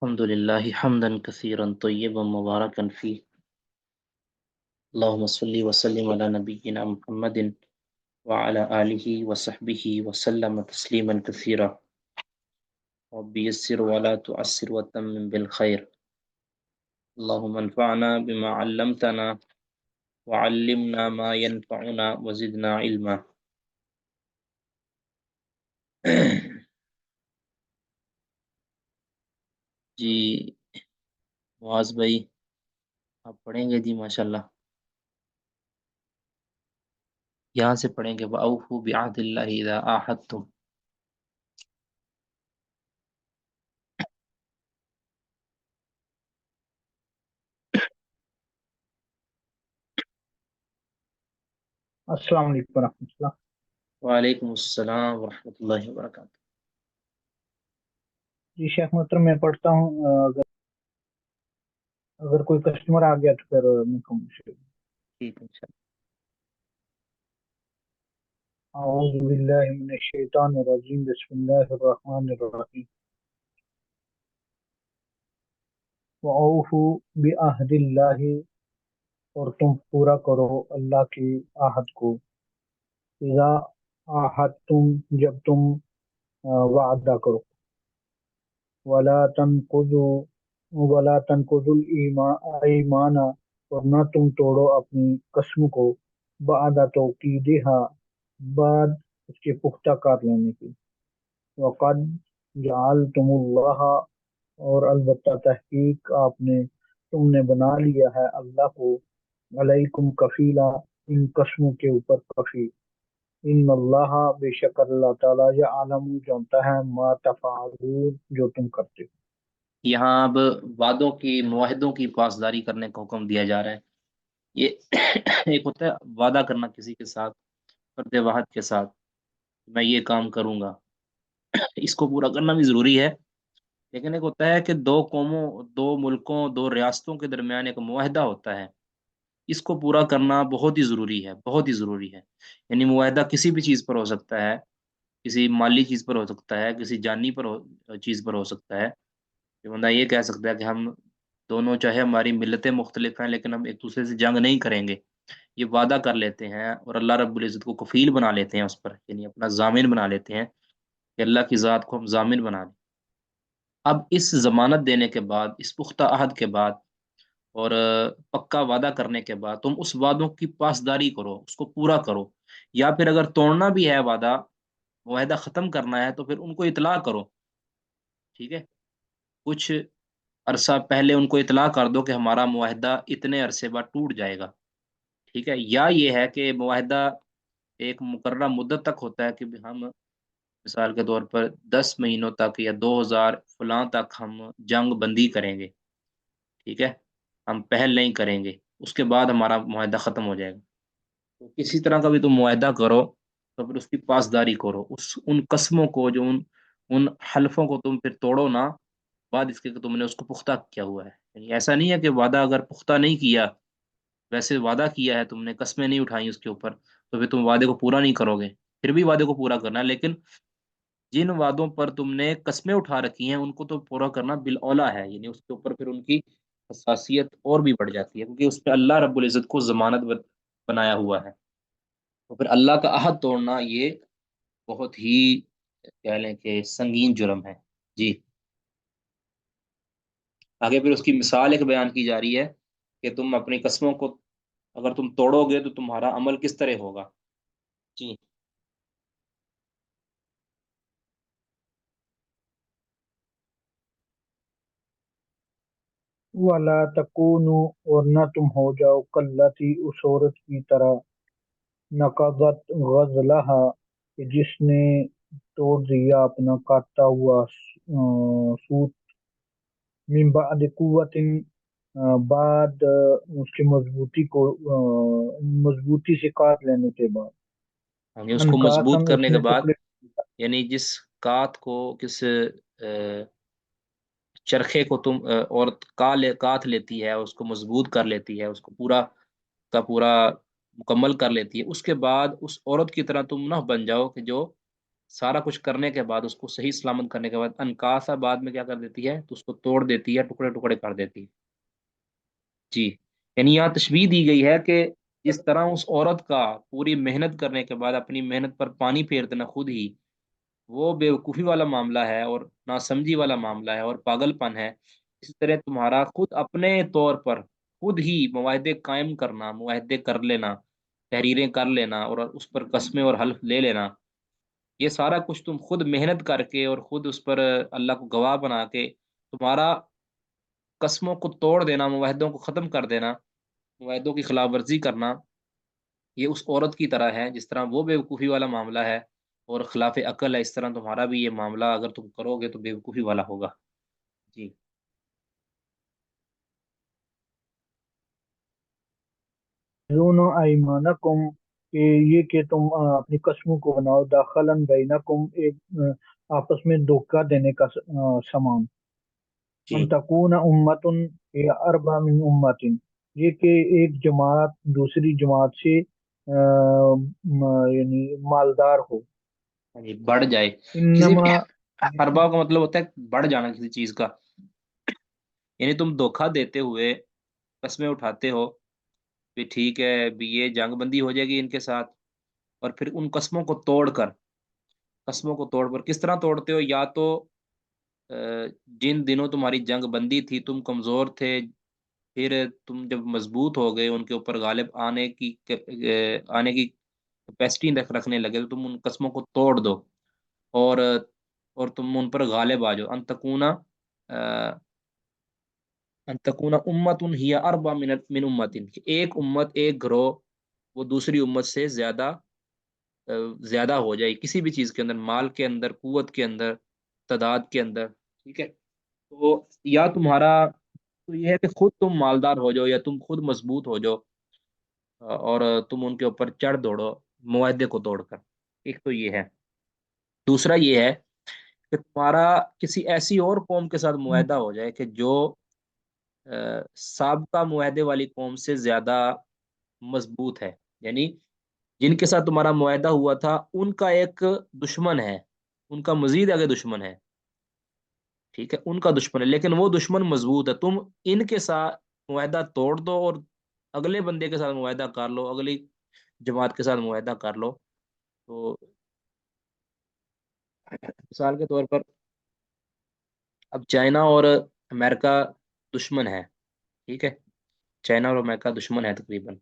الحمد لله حمدا كثيرا طيبا مباركا فيه. اللهم صل وسلم على نبينا محمد وعلى آله وصحبه وسلم تسليما كثيرا. رب يسر ولا تعسر وتمم بالخير. اللهم انفعنا بما علمتنا وعلمنا ما ينفعنا وزدنا علما. جی معاذ بھائی، آپ پڑھیں گے؟ جی ماشاءاللہ، یہاں سے پڑھیں گے وَأَوْفُوا بِعَهْدِ اللَّهِ إِذَا عَاهَدتُّمْ. السلام علیکم ورحمۃ اللہ. وعلیکم السلام ورحمۃ اللہ وبرکاتہ. جی شیخ محترم میں پڑھتا ہوں. اگر کوئی کسٹمر آ گیا تو پھر میں کہوں گا. ٹھیک ہے انشاءاللہ. اعوذ باللہ من الشیطان الرجیم بسم اللہ الرحمن الرحیم. وَأَوْفُوا بِعَهْدِ اللَّهِ، اور تم پورا کرو اللہ کی عہد کو. اذا عاہدتم، جب تم وعدہ کرو. وَلَا تَنْقُضُوا الْأَيْمَانَ، اور نہ تم توڑو اپنی قسم کو. بعد توکیدہا، بعد اس کے پختہ کر لینے کی. وَقَدْ جَعَلْتُمُ اللَّهَ، اور البتہ تحقیق تم نے بنا لیا ہے اللہ کو. علیکم کفیلا، ان قسموں کے اوپر کفیل. ان اللہ، بے شک اللہ تعالیٰ، یعلم، جانتا ہے، ما تفعلون، جو تم کرتے ہو. یہاں اب وعدوں کی، معاہدوں کی پاسداری کرنے کا حکم دیا جا رہا ہے. یہ ایک ہوتا ہے وعدہ کرنا کسی کے ساتھ، فرد واحد کے ساتھ، میں یہ کام کروں گا، اس کو پورا کرنا بھی ضروری ہے. لیکن ایک ہوتا ہے کہ دو قوموں، دو ملکوں، دو ریاستوں کے درمیان ایک معاہدہ ہوتا ہے، اس کو پورا کرنا بہت ہی ضروری ہے، بہت ہی ضروری ہے. یعنی معاہدہ کسی بھی چیز پر ہو سکتا ہے، کسی مالی چیز پر ہو سکتا ہے، کسی جانی چیز پر ہو سکتا ہے. کہ بندہ یہ کہہ سکتا ہے کہ ہم دونوں، چاہے ہماری ملتیں مختلف ہیں، لیکن ہم ایک دوسرے سے جنگ نہیں کریں گے. یہ وعدہ کر لیتے ہیں اور اللہ رب العزت کو کفیل بنا لیتے ہیں اس پر، یعنی اپنا ضامن بنا لیتے ہیں کہ اللہ کی ذات کو ہم ضامن بنا لیں. اب اس ضمانت دینے کے بعد، اس پختہ عہد کے بعد اور پکا وعدہ کرنے کے بعد تم اس وعدوں کی پاسداری کرو، اس کو پورا کرو. یا پھر اگر توڑنا بھی ہے وعدہ، معاہدہ ختم کرنا ہے، تو پھر ان کو اطلاع کرو. ٹھیک ہے، کچھ عرصہ پہلے ان کو اطلاع کر دو کہ ہمارا معاہدہ اتنے عرصے بعد ٹوٹ جائے گا. ٹھیک ہے، یا یہ ہے کہ معاہدہ ایک مقررہ مدت تک ہوتا ہے کہ ہم مثال کے طور پر 10 مہینوں تک یا 2000 فلاں تک ہم جنگ بندی کریں گے. ٹھیک ہے، ہم پہل نہیں کریں گے، اس کے بعد ہمارا معاہدہ ختم ہو جائے گا. تو کسی طرح کا بھی تم معاہدہ کرو تو پھر اس کی پاسداری کرو، ان قسموں کو، جو ان حلفوں کو تم پھر توڑو نہ، بعد اس کے کہ تم نے اس کو پختہ کیا ہوا ہے. یعنی ایسا نہیں ہے کہ وعدہ اگر پختہ نہیں کیا، ویسے وعدہ کیا ہے تم نے، قسمیں نہیں اٹھائیں اس کے اوپر، تو پھر تم وعدے کو پورا نہیں کرو گے. پھر بھی وعدے کو پورا کرنا ہے، لیکن جن وعدوں پر تم نے قسمیں اٹھا رکھی ہیں ان کو تو پورا کرنا بالاولیٰ ہے. یعنی اس کے اوپر پھر ان کی حساسیت اور بھی بڑھ جاتی ہے، کیونکہ اس پہ اللہ رب العزت کو ضمانت بنایا ہوا ہے. تو پھر اللہ کا عہد توڑنا یہ بہت ہی، کہہ لیں کہ سنگین جرم ہے. جی آگے پھر اس کی مثال ایک بیان کی جا رہی ہے کہ تم اپنی قسموں کو اگر تم توڑو گے تو تمہارا عمل کس طرح ہوگا. جی وَلَا تَكُونُوا، اور نہ تم ہو جاؤ کاللتی، اس عورت کی طرح، نقضت غزلہا، کہ جس نے توڑ دیا اپنا کاٹتا ہوا سوت. من بعد قوت، بعد اس کی مضبوطی سے کاٹ لینے کے بعد. یعنی اس کو انکاسن، مضبوط اس کرنے کے نے بعد، ٹکڑے. یعنی جس کات کو، کس چرخے کو تم عورت کات لیتی ہے، اس کو مضبوط کر لیتی ہے، اس کو پورا کا پورا مکمل کر لیتی ہے، اس کے بعد اس عورت کی طرح تم نہ بن جاؤ کہ جو سارا کچھ کرنے کے بعد، اس کو صحیح سلامت کرنے کے بعد، انکاسا بعد میں کیا کر دیتی ہے، تو اس کو توڑ دیتی ہے، ٹکڑے ٹکڑے کر دیتی ہے. جی. یعنی یہاں تشبیہ دی گئی ہے کہ جس طرح اس عورت کا پوری محنت کرنے کے بعد اپنی محنت پر پانی پھیر دینا خود ہی، وہ بیوقوفی والا معاملہ ہے اور ناسمجھی والا معاملہ ہے اور پاگل پن ہے، اسی طرح تمہارا خود اپنے طور پر خود ہی معاہدے قائم کرنا، معاہدے کر لینا، تحریریں کر لینا اور اس پر قسمیں اور حلف لے لینا، یہ سارا کچھ تم خود محنت کر کے اور خود اس پر اللہ کو گواہ بنا کے، تمہارا قسموں کو توڑ دینا، معاہدوں کو ختم کر دینا، معاہدوں کی خلاف ورزی کرنا، یہ اس عورت کی طرح ہے جس طرح وہ بیوقوفی والا معاملہ ہے اور خلاف عقل ہے، اس طرح تمہارا بھی یہ معاملہ اگر تم کرو گے تو بیوقوفی والا ہوگا. جی. زونو ایمانکم، کہ یہ کہ تم اپنی قسموں کو بناؤ، داخلن بینکم، ایک آپس میں دھوکہ دینے کا سامان. ان جی. تکون امتن یا اربع من امتن، یہ کہ ایک جماعت دوسری جماعت سے یعنی مالدار ہو. جی بڑھ جائے. کسی انما اربا کا مطلب ہوتا ہے بڑھ جانا کسی چیز کا. یعنی تم دھوکہ دیتے ہوئے قسمیں اٹھاتے ہو بھی ٹھیک ہے بھی یہ جنگ بندی ہو جائے گی ان کے ساتھ، اور پھر ان قسموں کو توڑ کر، قسموں کو توڑ کر کس طرح توڑتے ہو، یا تو جن دنوں تمہاری جنگ بندی تھی تم کمزور تھے، پھر تم جب مضبوط ہو گئے ان کے اوپر غالب آنے کی کیپیسٹی رکھنے لگے، تو تم ان قسموں کو توڑ دو اور تم ان پر غالب آ جاؤ. ان تکون امت ہی اربع من امت، ایک امت، ایک گروہ وہ دوسری امت سے زیادہ ہو جائے کسی بھی چیز کے اندر، مال کے اندر، قوت کے اندر، تعداد کے اندر. ٹھیک ہے. تو یا تمہارا تو یہ ہے کہ خود تم مالدار ہو جاؤ یا تم خود مضبوط ہو جاؤ اور تم ان کے اوپر چڑھ دوڑو معاہدے کو توڑ کر. ایک تو یہ ہے. دوسرا یہ ہے کہ تمہارا کسی ایسی اور قوم کے ساتھ معاہدہ ہو جائے کہ جو سابقہ معاہدے والی قوم سے زیادہ مضبوط ہے. یعنی جن کے ساتھ تمہارا معاہدہ ہوا تھا ان کا ایک دشمن ہے، ان کا مزید آگے دشمن ہے. ٹھیک ہے. ان کا دشمن ہے لیکن وہ دشمن مضبوط ہے. تم ان کے ساتھ معاہدہ توڑ دو اور اگلے بندے کے ساتھ معاہدہ کر لو، اگلی جماعت کے ساتھ معاہدہ کر لو. تو مثال کے طور پر اب چائنا اور امریکہ دشمن ہے. ٹھیک ہے. چائنا اور امریکہ دشمن ہے تقریباً.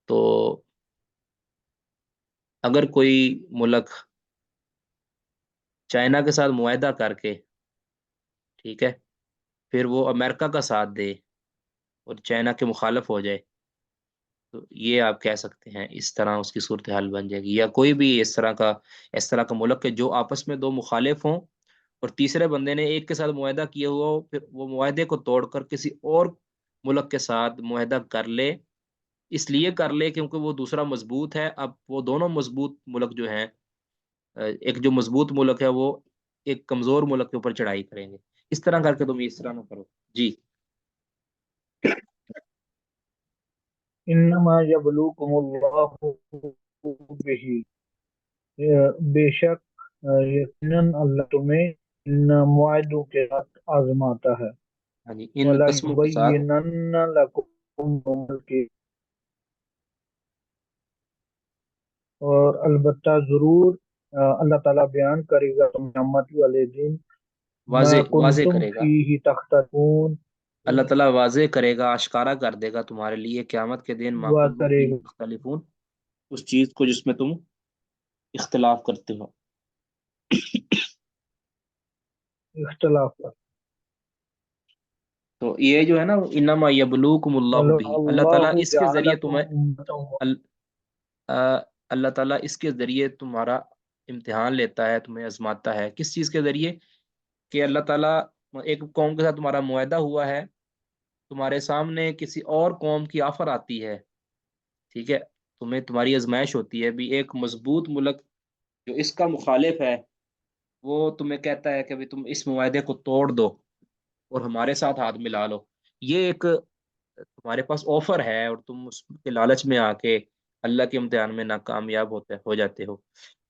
تو اگر کوئی ملک چائنا کے ساتھ معاہدہ کر کے، ٹھیک ہے، پھر وہ امریکہ کا ساتھ دے اور چائنا کے مخالف ہو جائے، تو یہ آپ کہہ سکتے ہیں اس طرح اس کی صورتحال بن جائے گی. یا کوئی بھی اس طرح کا ملک ہے جو آپس میں دو مخالف ہوں اور تیسرے بندے نے ایک کے ساتھ معاہدہ کیا ہوا ہو، پھر وہ معاہدے کو توڑ کر کسی اور ملک کے ساتھ معاہدہ کر لے، اس لیے کر لے کیونکہ وہ دوسرا مضبوط ہے. اب وہ دونوں مضبوط ملک جو ہیں، ایک جو مضبوط ملک ہے وہ ایک کمزور ملک کے اوپر چڑھائی کریں گے. اس طرح کر کے تم اس طرح نہ کرو. جی. انما یبلوکم اللہ بہ، بے شک یقیناً اللہ تمہیں ان معاہدوں کے ساتھ آزماتا ہے. ہاں جی ان وَلَا قسموں کے ساتھ. يُبَيِّنَنَّ لَكُمْ يَوْمَ الْقِيَامَةِ، اور البتہ ضرور اللہ تعالیٰ بیان کرے گا تم قیامت والے دن ما واضح واضح کنتم کرے گا. فیہ تختلفون، اللہ تعالیٰ واضح کرے گا، آشکارا کر دے گا تمہارے لیے قیامت کے دن ما ہوا کنتم کرے فیہ گا تختلفون، اس چیز کو جس میں تم اختلاف کرتے ہو. اختلاف کا. تو یہ جو ہے نا انما یبلوکم اللہ بھی، اللہ تعالیٰ وَاللَّهُ اس کے ذریعے جَعَلَكُمْ تمہیں أُمَّةً، ال- اللہ تعالیٰ اس کے ذریعے تمہارا امتحان لیتا ہے، تمہیں آزماتا ہے. کس چیز کے ذریعے؟ کہ اللہ تعالیٰ ایک قوم کے ساتھ تمہارا معاہدہ ہوا ہے، تمہارے سامنے کسی اور قوم کی آفر آتی ہے. ٹھیک ہے. تمہاری آزمائش ہوتی ہے بھی ایک مضبوط ملک جو اس کا مخالف ہے وہ تمہیں کہتا ہے کہ بھی تم اس معاہدے کو توڑ دو اور ہمارے ساتھ ہاتھ ملا لو. یہ ایک تمہارے پاس آفر ہے اور تم اس کے لالچ میں آ کے اللہ کے امتحان میں ناکامیاب ہو جاتے ہو.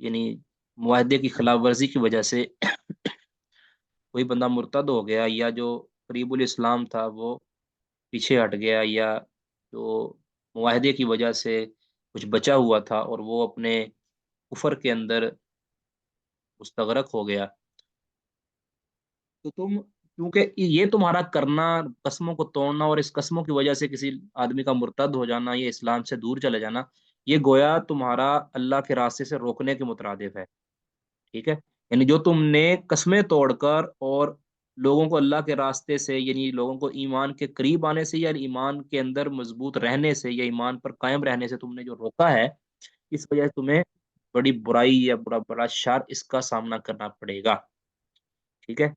یعنی معاہدے کی خلاف ورزی کی وجہ سے کوئی بندہ مرتد ہو گیا، یا جو قریب الاسلام تھا وہ پیچھے ہٹ گیا، یا جو معاہدے کی وجہ سے کچھ بچا ہوا تھا اور وہ اپنے کفر کے اندر مستغرق ہو گیا، تو تم، کیونکہ یہ تمہارا کرنا، قسموں کو توڑنا اور اس قسموں کی وجہ سے کسی آدمی کا مرتد ہو جانا یا اسلام سے دور چلے جانا، یہ گویا تمہارا اللہ کے راستے سے روکنے کے مترادف ہے، ٹھیک ہے؟ یعنی جو تم نے قسمیں توڑ کر اور لوگوں کو اللہ کے راستے سے، یعنی لوگوں کو ایمان کے قریب آنے سے یا ایمان کے اندر مضبوط رہنے سے یا ایمان پر قائم رہنے سے تم نے جو روکا ہے، اس وجہ سے تمہیں بڑی برائی یا بڑا بڑا شر اس کا سامنا کرنا پڑے گا، ٹھیک ہے؟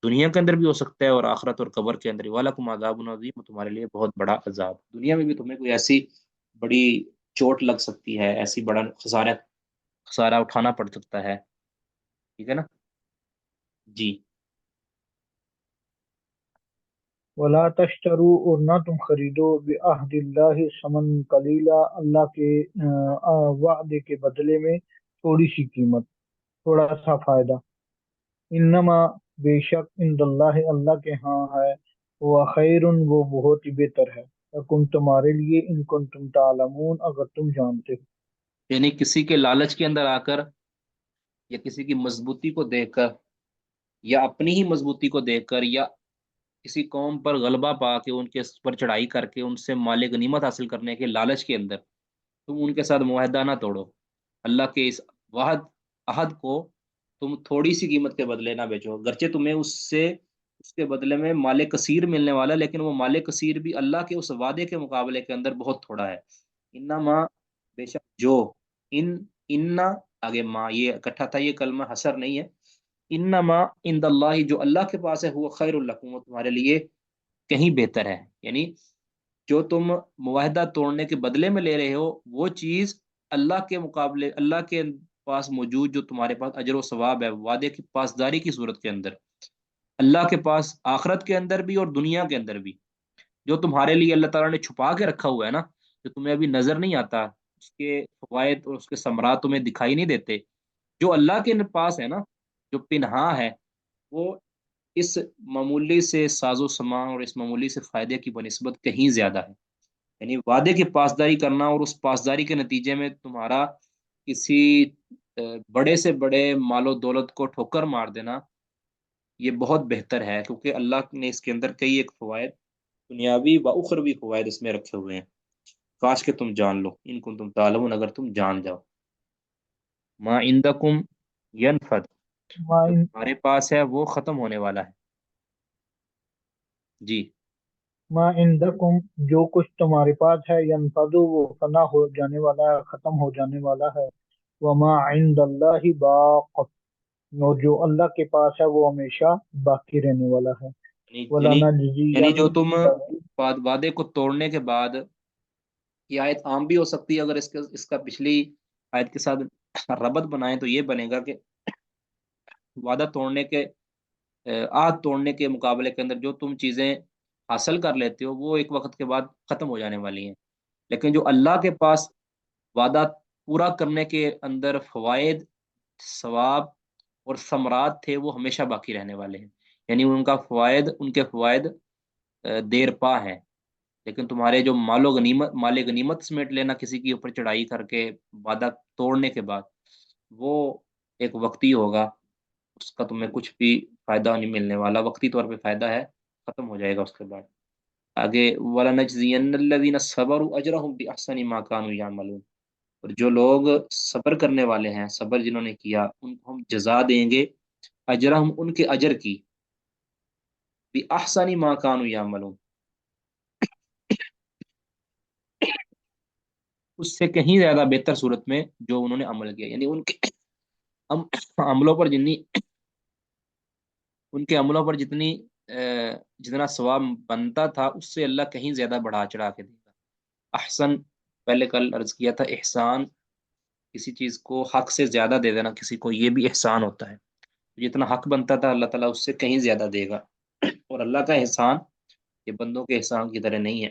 دنیا کے اندر بھی ہو سکتا ہے اور آخرت اور قبر کے اندر بھی۔ وَلَكُمْ عَذَابٌ عَظِيمٌ، تمہارے لیے بہت بڑا عذاب، دنیا میں بھی تمہیں کوئی ایسی بڑی چوٹ لگ سکتی ہے، ایسی بڑا خسارہ اٹھانا پڑ سکتا ہے، ٹھیک ہے نا؟ جی۔ ولا تشترو، اور نہ تم خریدو بعہد اللہ ثمن قلیلا، اللہ کے وعدے کے بدلے میں تھوڑی سی قیمت، تھوڑا سا فائدہ۔ انما، بے شک، عند اللہ، اللہ کے ہاں ہے، وہ خیر، وہ بہت ہی بہتر ہے، لکم، تمہارے لیے، ان کن تم تعلمون، اگر تم جانتے ہو۔ یعنی کسی کے لالچ کے اندر آ کر یا کسی کی مضبوطی کو دیکھ کر یا اپنی ہی مضبوطی کو دیکھ کر یا کسی قوم پر غلبہ پا کے ان کے پر چڑھائی کر کے ان سے مال غنیمت حاصل کرنے کے لالچ کے اندر تم ان کے ساتھ معاہدہ نہ توڑو، اللہ کے اس وعد عہد کو تم تھوڑی سی قیمت کے بدلے نہ بیچو، گرچہ تمہیں اس کے بدلے میں مال کثیر ملنے والا، لیکن وہ مال کثیر بھی اللہ کے اس وعدے کے مقابلے کے اندر بہت تھوڑا ہے۔ انما، بے شک، جو، ان، اننا، آگے ماں یہ اکٹھا تھا، یہ کلمہ حسر نہیں ہے، انما عند اللہ، جو اللہ کے پاس ہے، وہ خیر الکم، وہ تمہارے لیے کہیں بہتر ہے، یعنی جو تم معاہدہ توڑنے کے بدلے میں لے رہے ہو وہ چیز اللہ کے مقابلے، اللہ کے پاس موجود جو تمہارے پاس اجر و ثواب ہے وعدے کی پاسداری کی صورت کے اندر، اللہ کے پاس آخرت کے اندر بھی اور دنیا کے اندر بھی، جو تمہارے لیے اللہ تعالیٰ نے چھپا کے رکھا ہوا ہے نا، جو تمہیں ابھی نظر نہیں آتا، اس کے فوائد اور اس کے ثمرات تمہیں دکھائی نہیں دیتے، جو اللہ کے پاس ہے نا، جو پنہا ہے، وہ اس معمولی سے ساز و سامان اور اس معمولی سے فائدے کی بنسبت کہیں زیادہ ہے، یعنی وعدے کی پاسداری کرنا اور اس پاسداری کے نتیجے میں تمہارا کسی بڑے سے بڑے مال و دولت کو ٹھوکر مار دینا، یہ بہت بہتر ہے، کیونکہ اللہ نے اس کے اندر کئی ایک فوائد، دنیاوی و اخروی فوائد اس میں رکھے ہوئے ہیں، کاش کہ تم جان لو، ان کو تم تعلمون، اگر تم جان جاؤ۔ ما عندکم ینفد، جو تمہارے پاس ہے وہ ختم ہونے والا ہے، جی۔ ما عندکم، جو کچھ تمہارے پاس ہے، ینفد، وہ فنا ہو جانے والا ہے، ختم ہو جانے والا ہے۔ وما عند اللہ باق، اور جو اللہ کے پاس ہے وہ ہمیشہ باقی رہنے والا ہے۔ یعنی یعنی جو تم وَلَنَجْزِيَنَّ، وعدے کو توڑنے کے بعد، یہ آیت عام بھی ہو سکتی ہے اگر اس کا پچھلی آیت کے ساتھ ربط بنائیں تو یہ بنے گا کہ وعدہ توڑنے کے، عہد توڑنے کے مقابلے کے اندر جو تم چیزیں حاصل کر لیتے ہو وہ ایک وقت کے بعد ختم ہو جانے والی ہیں، لیکن جو اللہ کے پاس وعدہ پورا کرنے کے اندر فوائد، ثواب اور ثمرات تھے وہ ہمیشہ باقی رہنے والے ہیں، یعنی ان کے فوائد دیر پا ہے، لیکن تمہارے جو مال غنیمت سمیٹ لینا کسی کے اوپر چڑھائی کر کے وعدہ توڑنے کے بعد، وہ ایک وقتی ہوگا، اس کا تمہیں کچھ بھی فائدہ نہیں ملنے والا، وقتی طور پہ فائدہ ہے، ختم ہو جائے گا اس کے بعد۔ آگے وَلَنَجْزِيَنَّ الَّذِينَ صَبَرُوا أَجْرَهُمْ بِأَحْسَنِ مَا كَانُوا يَعْمَلُونَ، اور جو لوگ صبر کرنے والے ہیں، صبر جنہوں نے کیا، ان کو ہم جزا دیں گے، اجرہم، ان کے اجر کی، بِأَحْسَنِ مَا كَانُوا يَعْمَلُونَ، اس سے کہیں زیادہ بہتر صورت میں جو انہوں نے عمل کیا، یعنی ان کے عملوں پر ان کے عملوں پر جتنا ثواب بنتا تھا اس سے اللہ کہیں زیادہ بڑھا چڑھا کے دے گا۔ احسن، پہلے کل عرض کیا تھا، احسان کسی چیز کو حق سے زیادہ دے دینا کسی کو، یہ بھی احسان ہوتا ہے، جتنا حق بنتا تھا اللہ تعالیٰ اس سے کہیں زیادہ دے گا، اور اللہ کا احسان یہ بندوں کے احسان کی طرح نہیں ہے۔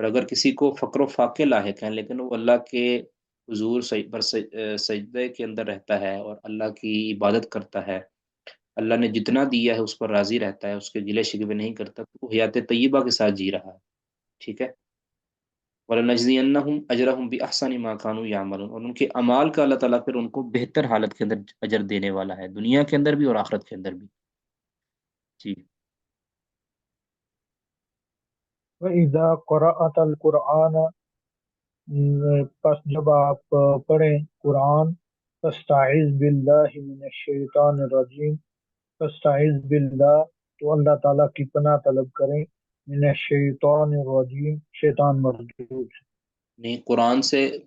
اور اگر کسی کو فقر و فاقے لاحق ہیں لیکن وہ اللہ کے حضور سجدے کے اندر رہتا ہے اور اللہ کی عبادت کرتا ہے، اللہ نے جتنا دیا ہے اس پر راضی رہتا ہے، اس کے گلے شکوے نہیں کرتا، تو وہ حیات طیبہ کے ساتھ جی رہا ہے، ٹھیک ہے۔ وَلَنَجْزِيَنَّهُمْ أَجْرَهُمْ بِأَحْسَنِ مَا كَانُوا يَعْمَلُونَ، اور ان کے اعمال کا اللہ تعالیٰ پھر ان کو بہتر حالت کے اندر اجر دینے والا ہے، دنیا کے اندر بھی اور آخرت کے اندر بھی، جی۔ وَإِذَا قَرَأْتَ الْقُرْآنَ، پس جب آپ پڑھیں قرآن، فاستعذ باللہ من الشیطان الرجیم، فاستعذ باللہ تو اللہ تعالیٰ کی پناہ طلب کریں، من الشیطان الرجیم شیطان مردود سے۔ نہیں،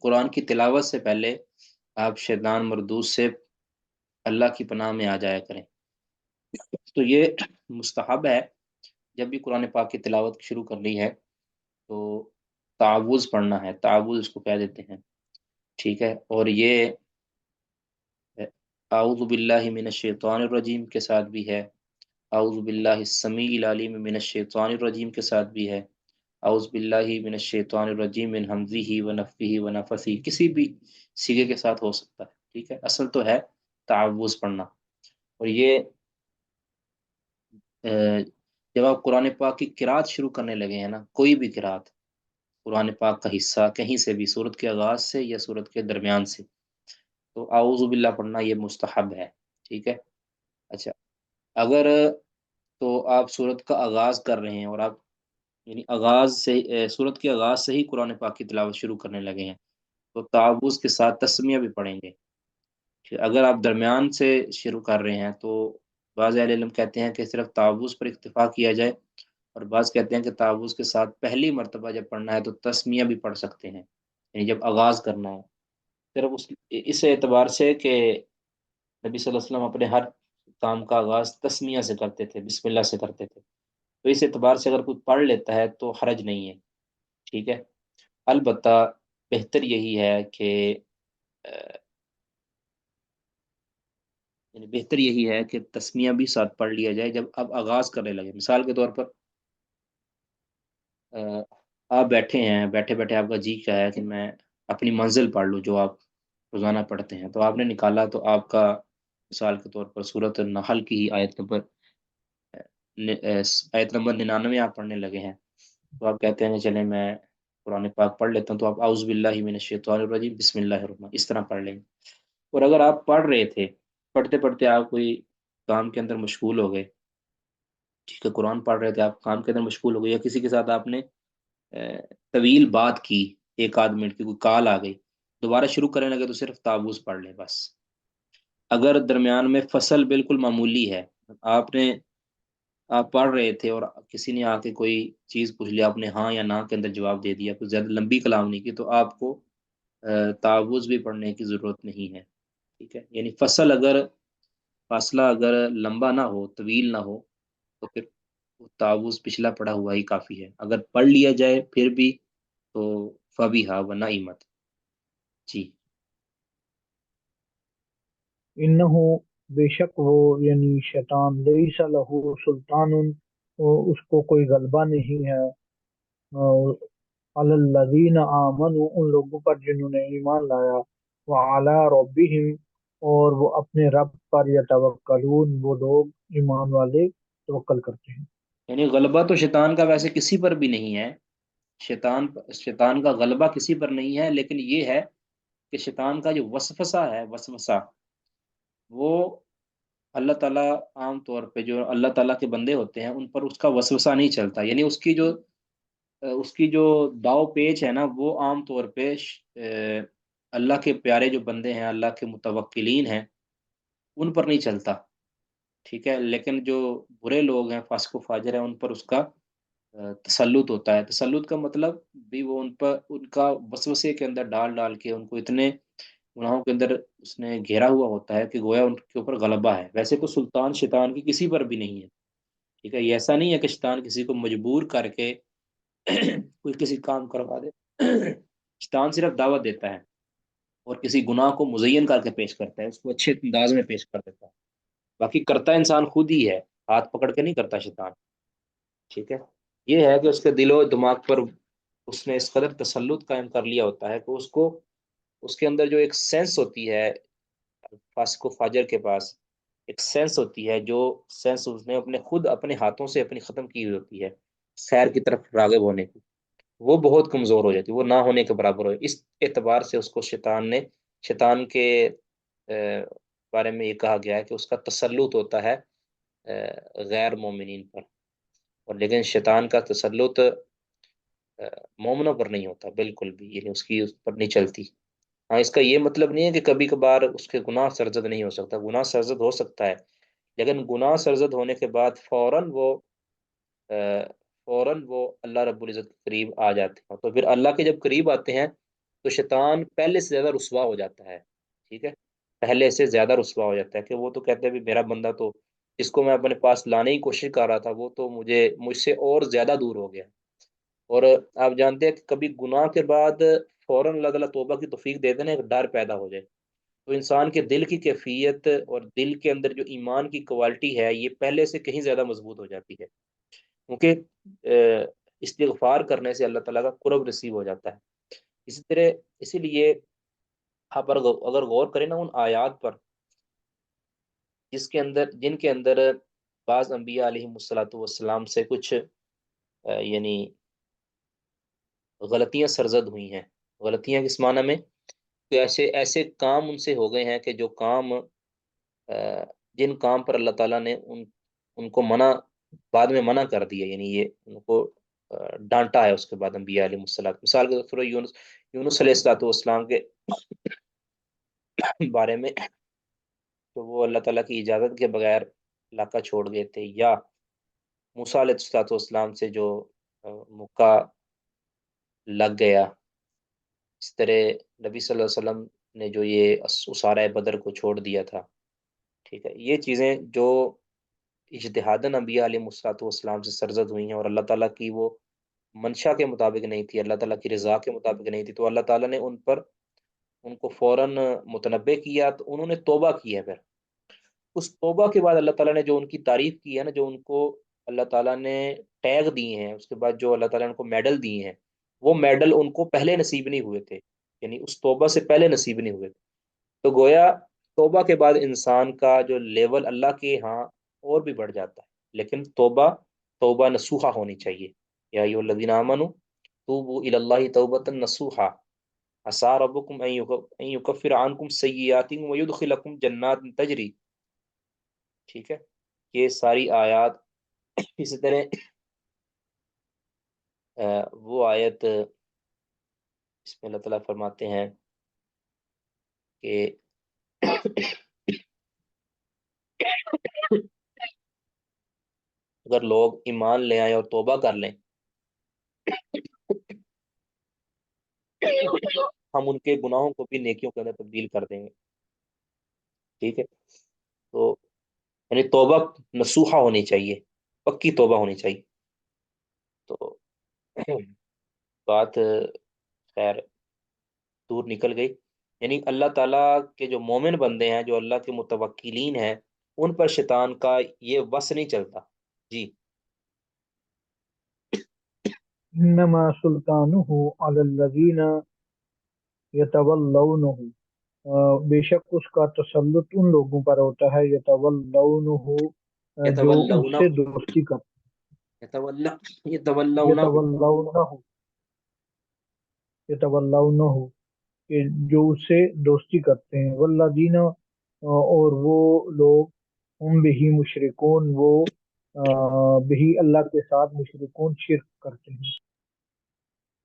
قرآن کی تلاوت سے پہلے آپ شیطان مردود سے اللہ کی پناہ میں آ جایا کریں۔ تو یہ مستحب ہے، جب بھی قرآن پاک کی تلاوت شروع کرنی ہے تو تعوذ پڑھنا ہے، تعوذ اس کو کہہ دیتے ہیں، ٹھیک ہے۔ اور یہ اعوذ باللہ من الشیطان الرجیم کے ساتھ بھی ہے، اعوذ باللہ السمیع العلیم من الشیطان الرجیم کے ساتھ بھی ہے، اعوذ باللہ من الشیطان الرجیم من حمزہ ونفخہ ونفثہ، کسی بھی سیغے کے ساتھ ہو سکتا ہے، ٹھیک ہے۔ اصل تو ہے تعوذ پڑھنا۔ اور یہ جب آپ قرآن پاک کی قرات شروع کرنے لگے ہیں نا، کوئی بھی قرات، قرآن پاک کا حصہ کہیں سے بھی، سورت کے آغاز سے یا سورت کے درمیان سے، تو اعوذ باللہ پڑھنا یہ مستحب ہے، ٹھیک ہے۔ اچھا، اگر تو آپ سورت کا آغاز کر رہے ہیں اور آپ یعنی آغاز سے سورت کے آغاز سے ہی قرآن پاک کی تلاوت شروع کرنے لگے ہیں تو تعوذ کے ساتھ تسمیہ بھی پڑھیں گے۔ اگر آپ درمیان سے شروع کر رہے ہیں تو بعض اہل علم کہتے ہیں کہ صرف تعوذ پر اکتفا کیا جائے، اور بعض کہتے ہیں کہ تعوذ کے ساتھ پہلی مرتبہ جب پڑھنا ہے تو تسمیہ بھی پڑھ سکتے ہیں، یعنی جب آغاز کرنا ہے، صرف اس اعتبار سے کہ نبی صلی اللہ علیہ وسلم اپنے ہر کام کا آغاز تسمیہ سے کرتے تھے، بسم اللہ سے کرتے تھے، تو اس اعتبار سے اگر کوئی پڑھ لیتا ہے تو حرج نہیں ہے، ٹھیک ہے۔ البتہ بہتر یہی ہے کہ یعنی بہتر یہی ہے کہ تسمیہ بھی ساتھ پڑھ لیا جائے جب آپ آغاز کرنے لگے۔ مثال کے طور پر آپ بیٹھے ہیں، بیٹھے بیٹھے آپ کا جی کیا ہے کہ میں اپنی منزل پڑھ لوں جو آپ روزانہ پڑھتے ہیں، تو آپ نے نکالا تو آپ کا مثال کے طور پر سورۃ النحل کی آیت نمبر 99 آپ پڑھنے لگے ہیں، تو آپ کہتے ہیں کہ چلیں میں قرآن پاک پڑھ لیتا ہوں، تو آپ اعوذ باللہ من الشیطان الرجیم بسم اللہ الرحمن اس طرح پڑھ لیں گے۔ اور اگر آپ پڑھ رہے تھے، پڑھتے پڑھتے آپ کوئی کام کے اندر مشغول ہو گئے، ٹھیک ہے، قرآن پڑھ رہے تھے، آپ کام کے اندر مشغول ہو گئے، یا کسی کے ساتھ آپ نے طویل بات کی، ایک آدھ منٹ کی کوئی کال آ گئی، دوبارہ شروع کرنے لگے تو صرف تعوذ پڑھ لیں بس۔ اگر درمیان میں فصل بالکل معمولی ہے، آپ نے آپ پڑھ رہے تھے اور کسی نے آ کے کوئی چیز پوچھ لیا، آپ نے ہاں یا نہ کے اندر جواب دے دیا، کوئی زیادہ لمبی کلام نہیں کی، تو آپ کو تعوذ بھی پڑھنے کی ضرورت نہیں ہے، ٹھیک ہے۔ یعنی فاصلہ اگر لمبا نہ ہو، طویل نہ ہو، تو پھر وہ تعوذ پچھلا پڑھا ہوا ہی کافی ہے، اگر پڑھ لیا جائے پھر بھی تو فبیہا و نعمت، جی۔ انہو بے شک وہ یعنی شیطان، لیس لہو سلطان، اس کو کوئی غلبہ نہیں ہے، علی الذین آمنوا ان لوگوں پر جنہوں نے ایمان لایا، وعلی ربہم اور وہ اپنے رب پر یتوکلون، وہ لوگ ایمان والے توکل کرتے ہیں۔ یعنی غلبہ تو شیطان کا ویسے کسی پر بھی نہیں ہے، شیطان کا غلبہ کسی پر نہیں ہے، لیکن یہ ہے کہ شیطان کا جو وسوسہ ہے، وسوسہ وہ اللہ تعالیٰ عام طور پہ جو اللہ تعالیٰ کے بندے ہوتے ہیں ان پر اس کا وسوسہ نہیں چلتا، یعنی اس کی جو داؤ پیچ ہے نا، وہ عام طور پہ اللہ کے پیارے جو بندے ہیں، اللہ کے متوکلین ہیں، ان پر نہیں چلتا، ٹھیک ہے۔ لیکن جو برے لوگ ہیں، فاسق و فاجر ہیں، ان پر اس کا تسلط ہوتا ہے۔ تسلط کا مطلب بھی وہ ان پر ان کا وسوسے کے اندر ڈال ڈال کے ان کو اتنے گناہوں کے اندر اس نے گھیرا ہوا ہوتا ہے کہ گویا ان کے اوپر غلبہ ہے۔ ویسے تو سلطان شیطان کی کسی پر بھی نہیں ہے، ٹھیک ہے، یہ ایسا نہیں ہے کہ شیطان کسی کو مجبور کر کے کوئی کسی کام کروا دے۔ شیطان صرف دعوت دیتا ہے اور کسی گناہ کو مزین کر کے پیش کرتا ہے، اس کو اچھے انداز میں پیش کر دیتا ہے، باقی کرتا انسان خود ہی ہے، ہاتھ پکڑ کے نہیں کرتا شیطان، ٹھیک ہے۔ یہ ہے کہ اس کے دل و دماغ پر اس نے اس قدر تسلط قائم کر لیا ہوتا ہے کہ اس کو، اس کے اندر جو ایک سینس ہوتی ہے، فاسق و فاجر کے پاس ایک سینس ہوتی ہے، جو سینس اس نے اپنے خود اپنے ہاتھوں سے اپنی ختم کی ہوئی ہوتی ہے خیر کی طرف راغب ہونے کی، وہ بہت کمزور ہو جاتی ہے، وہ نہ ہونے کے برابر ہو، اس اعتبار سے اس کو شیطان کے بارے میں یہ کہا گیا ہے کہ اس کا تسلط ہوتا ہے غیر مومنین پر، اور لیکن شیطان کا تسلط مومنوں پر نہیں ہوتا بالکل بھی، یعنی اس پر نہیں چلتی۔ ہاں، اس کا یہ مطلب نہیں ہے کہ کبھی کبھار اس کے گناہ سرزد نہیں ہو سکتا، گناہ سرزد ہو سکتا ہے، لیکن گناہ سرزد ہونے کے بعد فوراً وہ اللہ رب العزت کے قریب آ جاتے ہیں، تو پھر اللہ کے جب قریب آتے ہیں تو شیطان پہلے سے زیادہ رسوا ہو جاتا ہے، ٹھیک ہے، پہلے سے زیادہ رسوا ہو جاتا ہے، کہ وہ تو کہتے ہیں بھی میرا بندہ تو، جس کو میں اپنے پاس لانے کی کوشش کر رہا تھا، وہ تو مجھ سے اور زیادہ دور ہو گیا۔ اور آپ جانتے ہیں کہ کبھی گناہ کے بعد فوراً اللہ تعالیٰ توبہ کی توفیق دے دینا، ایک ڈر پیدا ہو جائے، تو انسان کے دل کی کیفیت اور دل کے اندر جو ایمان کی کوالٹی ہے یہ پہلے سے کہیں زیادہ مضبوط ہو جاتی ہے، کیونکہ استغفار کرنے سے اللہ تعالیٰ کا قرب نصیب ہو جاتا ہے۔ اسی طرح، اسی لیے آپ اگر غور کریں نا ان آیات پر، جن کے اندر بعض انبیاء علیہ الصلاۃ والسلام سے کچھ یعنی غلطیاں سرزد ہوئی ہیں، غلطیاں کس معنی میں، کہ ایسے ایسے کام ان سے ہو گئے ہیں کہ جو کام جن کام پر اللہ تعالیٰ نے ان کو بعد میں منع کر دیا، یعنی یہ ان کو ڈانٹا ہے اس کے بعد انبیاء علیہ السلام، مثال کے طور پر سورہ یونس علیہ السلاۃ والسلام کے بارے میں، تو وہ اللہ تعالیٰ کی اجازت کے بغیر علاقہ چھوڑ گئے تھے، یا موسیٰ علیہ السلاۃ والسلام سے جو مکہ لگ گیا، اس طرح نبی صلی اللہ علیہ وسلم نے جو یہ اسارہ بدر کو چھوڑ دیا تھا، ٹھیک ہے، یہ چیزیں جو اجتہاداً انبیاء علیہ الصلوۃ والسلام سے سرزد ہوئی ہیں اور اللہ تعالیٰ کی وہ منشا کے مطابق نہیں تھی، اللہ تعالیٰ کی رضا کے مطابق نہیں تھی، تو اللہ تعالیٰ نے ان کو فوراً متنبع کیا، تو انہوں نے توبہ کی ہے، پھر اس توبہ کے بعد اللہ تعالیٰ نے جو ان کی تعریف کی ہے نا، جو ان کو اللہ تعالیٰ نے ٹیگ دیے ہیں، اس کے بعد جو اللہ تعالیٰ نے ان کو میڈل دیے ہیں، وہ میڈل ان کو پہلے نصیب نہیں ہوئے تھے، یعنی اس توبہ سے پہلے نصیب نہیں ہوئے تھے، تو گویا توبہ کے بعد انسان کا جو لیول اللہ کے ہاں اور بھی بڑھ جاتا ہے، لیکن توبہ نصوحہ ہونی چاہیے، یا ایھا الذین آمنوا توبوا الی اللہ توبۃ نصوحا عسیٰ ربکم ان یکفر عنکم سیئاتکم ویدخلکم جنات تجری، ٹھیک ہے، یہ ساری آیات، اسی طرح وہ آیت اس میں اللہ تعالیٰ فرماتے ہیں کہ اگر لوگ ایمان لے آئیں اور توبہ کر لیں، ہم ان کے گناہوں کو بھی نیکیوں کے اندر تبدیل کر دیں گے، ٹھیک ہے، تو یعنی توبہ نصوحہ ہونی چاہیے، پکی توبہ ہونی چاہیے، تو بات خیر دور نکل گئی، یعنی اللہ تعالیٰ کے جو مومن بندے ہیں، جو اللہ کے متوکلین ہیں، ان پر شیطان کا یہ وس نہیں چلتا، جی۔ انما سلطانہ علی الذین یتولونہ، بے شک اس کا تسلط ان لوگوں پر ہوتا ہے، یتولونہ، جو اس یتولونہ سے دوستی کرتے ہیں، یتولونہ یتولونہ، کہ جو اس سے دوستی کرتے ہیں، والذین، اور وہ لوگ، ہم بہی مشرکون، وہ بہی اللہ کے ساتھ مشرکون شرک کرتے ہیں۔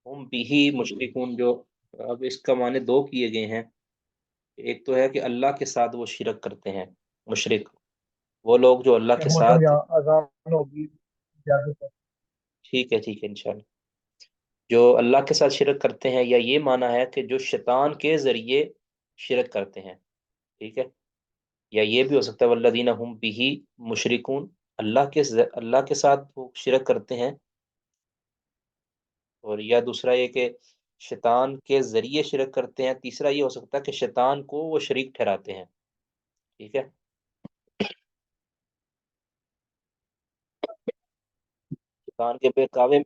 ہم بھی مشرکون، جو اب اس کا معنی دو کیے گئے ہیں، ایک تو ہے کہ اللہ کے ساتھ وہ شرک کرتے ہیں، مشرک وہ لوگ جو اللہ میں کے ہوتا ہوں ساتھ، یہاں، اذان ہوگی، اجازت ہے۔ ٹھیک ہے انشاءاللہ، جو اللہ کے ساتھ شرک کرتے ہیں، یا یہ معنی ہے کہ جو شیطان کے ذریعے شرک کرتے ہیں، ٹھیک ہے، یا یہ بھی ہو سکتا ہے والذین ہم بھی مشرکون، اللہ کے ساتھ وہ شرک کرتے ہیں، اور یا دوسرا یہ کہ شیطان کے ذریعے شرک کرتے ہیں، تیسرا یہ ہو سکتا ہے کہ شیطان کو وہ شریک ٹھہراتے ہیں، ٹھیک ہے، شیطان کے بہکاوے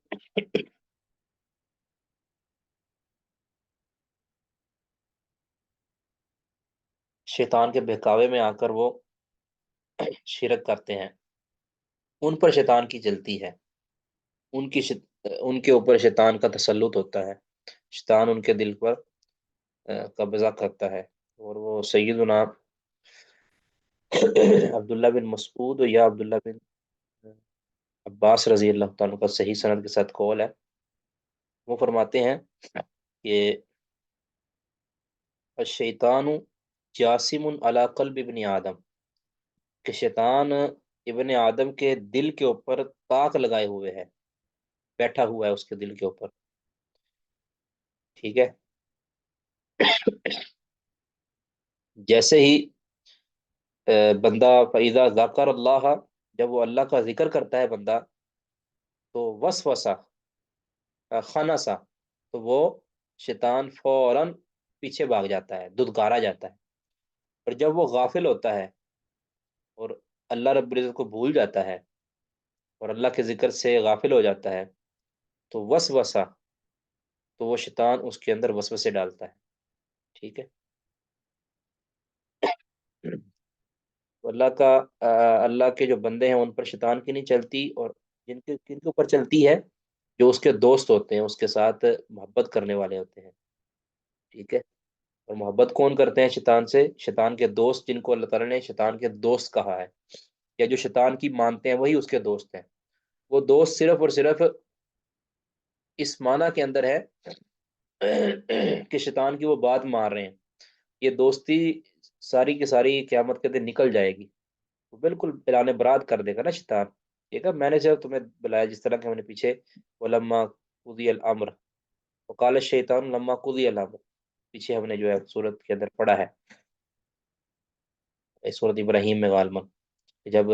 شیطان کے بہکاوے میں آ کر وہ شرک کرتے ہیں، ان پر شیطان کی جلتی ہے، ان کے اوپر شیطان کا تسلط ہوتا ہے، شیطان ان کے دل پر قبضہ کرتا ہے، اور وہ سیدنا عبداللہ بن مسعود یا عبداللہ بن عباس رضی اللہ تعالیٰ کا صحیح سند کے ساتھ قول ہے، وہ فرماتے ہیں کہ الشیطان جاسم علی قلب ابن آدم، کہ شیطان ابن آدم کے دل کے اوپر طاق لگائے ہوئے ہے، بیٹھا ہوا ہے اس کے دل کے اوپر، ٹھیک ہے۔ جیسے ہی بندہ فَإِذَا ذَكَرَ اللہ، جب وہ اللہ کا ذکر کرتا ہے بندہ، تو وسوسہ خنسا، تو وہ شیطان فوراً پیچھے بھاگ جاتا ہے، دھتکارا جاتا ہے، اور جب وہ غافل ہوتا ہے اور اللہ رب العزت کو بھول جاتا ہے اور اللہ کے ذکر سے غافل ہو جاتا ہے، تو وسوسہ، تو وہ شیطان اس کے اندر وسوسے ڈالتا ہے، ٹھیک ہے۔ تو اللہ کے جو بندے ہیں ان پر شیطان کی نہیں چلتی، اور کن کے اوپر چلتی ہے؟ جو اس کے دوست ہوتے ہیں، اس کے ساتھ محبت کرنے والے ہوتے ہیں، ٹھیک ہے۔ اور محبت کون کرتے ہیں شیطان سے؟ شیطان کے دوست، جن کو اللہ تعالیٰ نے شیطان کے دوست کہا ہے، یا جو شیطان کی مانتے ہیں وہی اس کے دوست ہیں۔ وہ دوست صرف اور صرف اس معنی کے اندر ہے کہ شیطان کی وہ بات مان رہے ہیں، یہ دوستی ساری کی ساری قیامت کے دن نکل جائے گی، وہ بالکل اعلان برات کر دے گا نا شیطان، ٹھیک ہے۔ میں نے جب تمہیں بلایا، جس طرح کہ ہم نے پیچھے ولما قضی الامر وقال الشیطان لما قضی الامر، پیچھے ہم نے جو ہے سورت کے اندر پڑھا ہے، سورت ابراہیم میں غالباً، کہ جب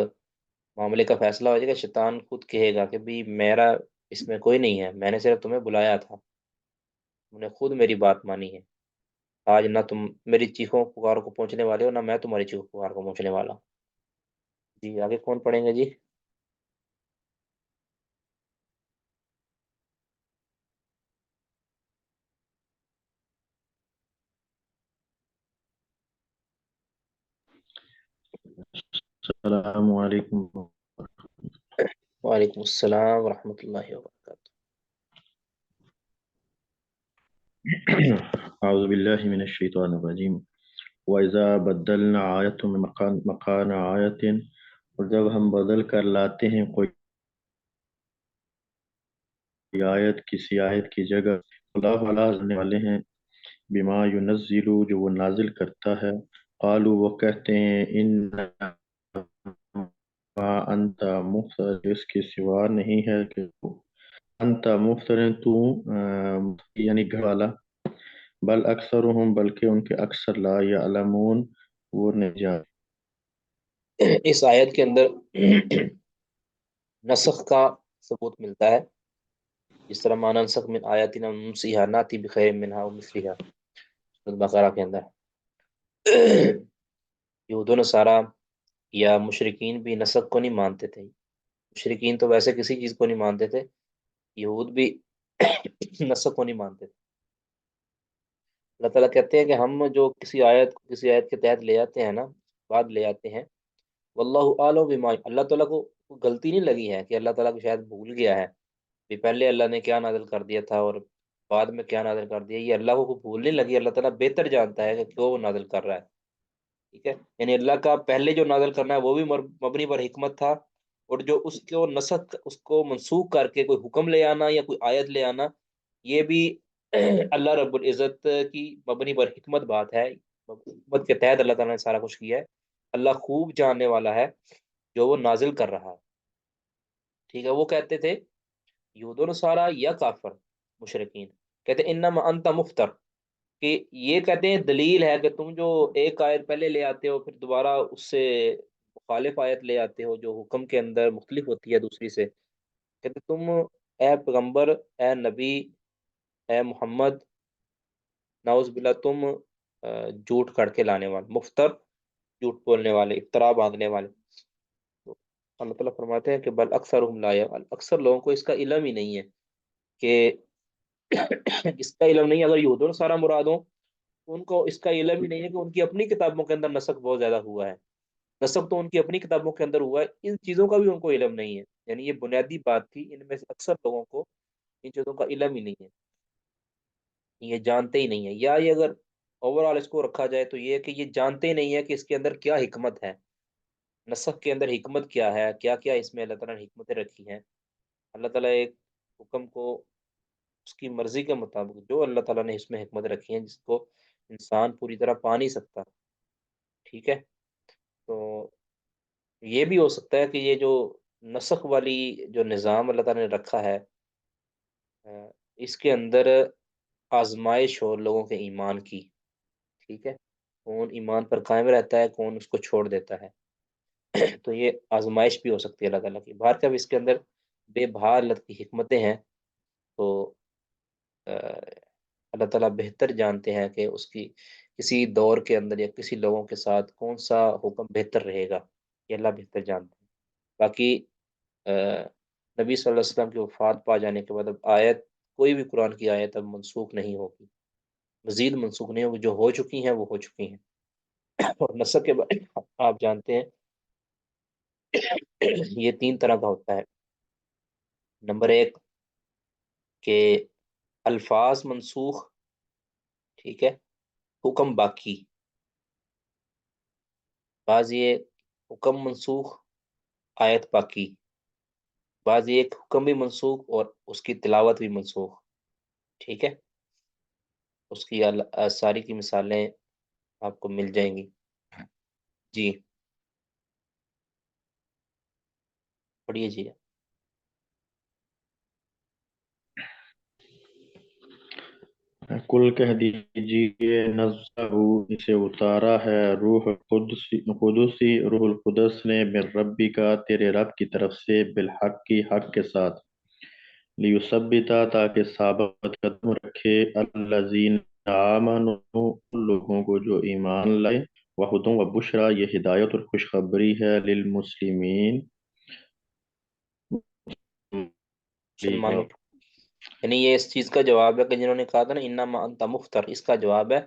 معاملے کا فیصلہ ہو جائے گا، شیطان خود کہے گا کہ بھی میرا اس میں کوئی نہیں ہے، میں نے صرف تمہیں بلایا تھا، تم نے خود میری بات مانی ہے، آج نہ تم میری چیخوں پکاروں کو پہنچنے والے ہو، نہ میں تمہاری چیخوں پکار کو پہنچنے والا ہوں۔ جی آگے کون پڑھیں گے جی؟ السلام علیکم۔ وعلیکم السلام ورحمۃ اللہ وبرکاتہ۔ اعوذ باللہ من الشیطان الرجیم۔ وَإِذَا بَدَّلْنَا آیَةً مَکَانَ آیَةٍ، اور جب ہم بدل کر لاتے ہیں کوئی آیت کسی آیت کی جگہ، اللہ علیہ کرنے والے ہیں، بما ينزل، جو وہ نازل کرتا ہے، قالوا، وہ کہتے ہیں، انما انت مفتر، اس کے سوا نہیں ہے کہ انت مفتر، تو یعنی گھر والا، بل اکثرهم، بلکہ ان کے اکثر لا یعلمون، وہ نہیں جانتے۔ اس آیت کے اندر نسخ کا ثبوت ملتا ہے، جس طرح مانا نسخ من آیاتنا ننسیہا ناتی بخیر منہا ومثلہا، سورۃ بقرہ کے اندر۔ یہود و نصارہ یا مشرکین بھی نسخ کو نہیں مانتے تھے، مشرکین تو ویسے کسی چیز کو نہیں مانتے تھے، یہود بھی نسخ کو نہیں مانتے تھے۔ اللہ تعالیٰ کہتے ہیں کہ ہم جو کسی آیت کے تحت لے آتے ہیں نا، بعد لے آتے ہیں، واللہ اعلم بما، اللہ تعالیٰ کو غلطی نہیں لگی ہے کہ اللہ تعالیٰ کو شاید بھول گیا ہے کہ پہلے اللہ نے کیا نازل کر دیا تھا اور بعد میں کیا نازل کر دیا، یہ اللہ کو بھول نہیں لگی، اللہ تعالیٰ بہتر جانتا ہے کہ کیوں وہ نازل کر رہا ہے، ٹھیک ہے۔ یعنی اللہ کا پہلے جو نازل کرنا ہے وہ بھی مبنی پر حکمت تھا، اور جو اس کو نسخ، اس کو منسوخ کر کے کوئی حکم لے آنا یا کوئی آیت لے آنا، یہ بھی اللہ رب العزت کی مبنی پر حکمت بات ہے، حکمت کے تحت اللہ تعالیٰ نے سارا کچھ کیا ہے، اللہ خوب جاننے والا ہے جو وہ نازل کر رہا ہے، ٹھیک ہے۔ وہ کہتے تھے یہود و نصارہ یا کافر مشرکین، کہتے انما انت مفتر، کہ یہ کہتے ہیں دلیل ہے کہ تم جو ایک آیت پہلے لے آتے ہو پھر دوبارہ اس سے مخالف آیت لے آتے ہو جو حکم کے اندر مختلف ہوتی ہے دوسری سے، کہتے تم اے پیغمبر، اے نبی، اے محمد، نعوذ باللہ، تم جھوٹ کر کے لانے والے، مفتر، جھوٹ بولنے والے، افطرا باندھنے والے۔ تو اللہ تعالیٰ فرماتے ہیں کہ بل اکثرهم لا يعلمون، اکثر لوگوں کو اس کا علم ہی نہیں ہے، کہ اس کا علم نہیں، اگر یہود و نصارہ مراد ہوں ان کو اس کا علم ہی نہیں ہے کہ ان کی اپنی کتابوں کے اندر نسخ بہت زیادہ ہوا ہے، نسخ تو ان کی اپنی کتابوں کے اندر ہوا ہے، ان چیزوں کا بھی ان کو علم نہیں ہے۔ یعنی یہ بنیادی بات تھی، ان میں سے اکثر لوگوں کو ان چیزوں کا علم ہی نہیں ہے، یہ جانتے ہی نہیں ہے، یا یہ اگر اوور آل اس کو رکھا جائے تو یہ کہ یہ جانتے ہی نہیں ہے کہ اس کے اندر کیا حکمت ہے، نسخ کے اندر حکمت کیا ہے، کیا کیا اس میں اللہ تعالیٰ نے حکمتیں رکھی ہیں۔ اللہ تعالیٰ ایک حکم کو اس کی مرضی کے مطابق جو اللہ تعالیٰ نے اس میں حکمت رکھی ہیں، جس کو انسان پوری طرح پا نہیں سکتا، ٹھیک ہے، تو یہ بھی ہو سکتا ہے کہ یہ جو نسخ والی جو نظام اللہ تعالیٰ نے رکھا ہے، اس کے اندر آزمائش ہو لوگوں کے ایمان کی، ٹھیک ہے، کون ایمان پر قائم رہتا ہے، کون اس کو چھوڑ دیتا ہے، تو یہ آزمائش بھی ہو سکتی ہے اللہ تعالیٰ کی، باہر کا بھی اس کے اندر بے بہا اللہ کی حکمتیں ہیں، تو اللہ تعالیٰ بہتر جانتے ہیں کہ اس کی کسی دور کے اندر یا کسی لوگوں کے ساتھ کون سا حکم بہتر رہے گا، یہ اللہ بہتر جانتے ہیں۔ باقی نبی صلی اللہ علیہ وسلم کی وفات پا جانے کے بعد اب آیت، کوئی بھی قرآن کی آیت اب منسوخ نہیں ہوگی، مزید منسوخ نہیں ہوگی، جو ہو چکی ہیں وہ ہو چکی ہیں۔ اور نسخ کے بارے میں آپ جانتے ہیں یہ 3 طرح کا ہوتا ہے۔ نمبر 1 کہ الفاظ منسوخ، ٹھیک ہے، حکم باقی، بعض یہ حکم منسوخ آیت باقی، بعض یہ ایک حکم بھی منسوخ اور اس کی تلاوت بھی منسوخ، ٹھیک ہے، اس کی ساری کی مثالیں آپ کو مل جائیں گی۔ جی پڑھیے جی۔ کل کہہ دیجیے نزلہ اسے اتارا ہے قدسی روح القدس نے من ربی کا تیرے رب کی طرف سے بالحق کی حق کے ساتھ، لیثبتا تاکہ ثابت قدم رکھے الذین آمنوا ان لوگوں کو جو ایمان لائے، وہدی و بشرا یہ ہدایت اور خوشخبری ہے للمسلمین مسلمانوں، یعنی یہ اس چیز کا جواب ہے کہ جنہوں نے کہا تھا نا انما انت مفتر، اس کا جواب ہے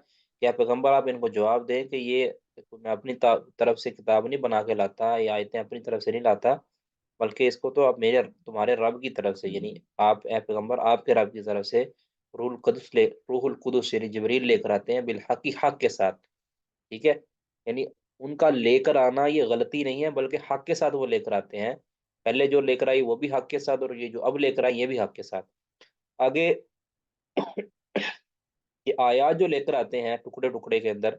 کہ آپ پیغمبر آپ ان کو جواب دیں کہ یہ میں اپنی طرف سے کتاب نہیں بنا کے لاتا یا آیتیں اپنی طرف سے نہیں لاتا، بلکہ اس کو تو آپ تمہارے رب کی طرف سے، یعنی آپ اے پیغمبر آپ کے رب کی طرف سے روح القدس یعنی جبریل لے کر آتے ہیں بالحق کی حق کے ساتھ، ٹھیک ہے، یعنی ان کا لے کر آنا یہ غلطی نہیں ہے بلکہ حق کے ساتھ وہ لے کر آتے ہیں، پہلے جو لے کر آئی وہ بھی حق کے ساتھ اور یہ جو اب لے کر آئی یہ بھی حق کے ساتھ۔ آگے یہ آیات جو لے کر آتے ہیں ٹکڑے ٹکڑے کے اندر،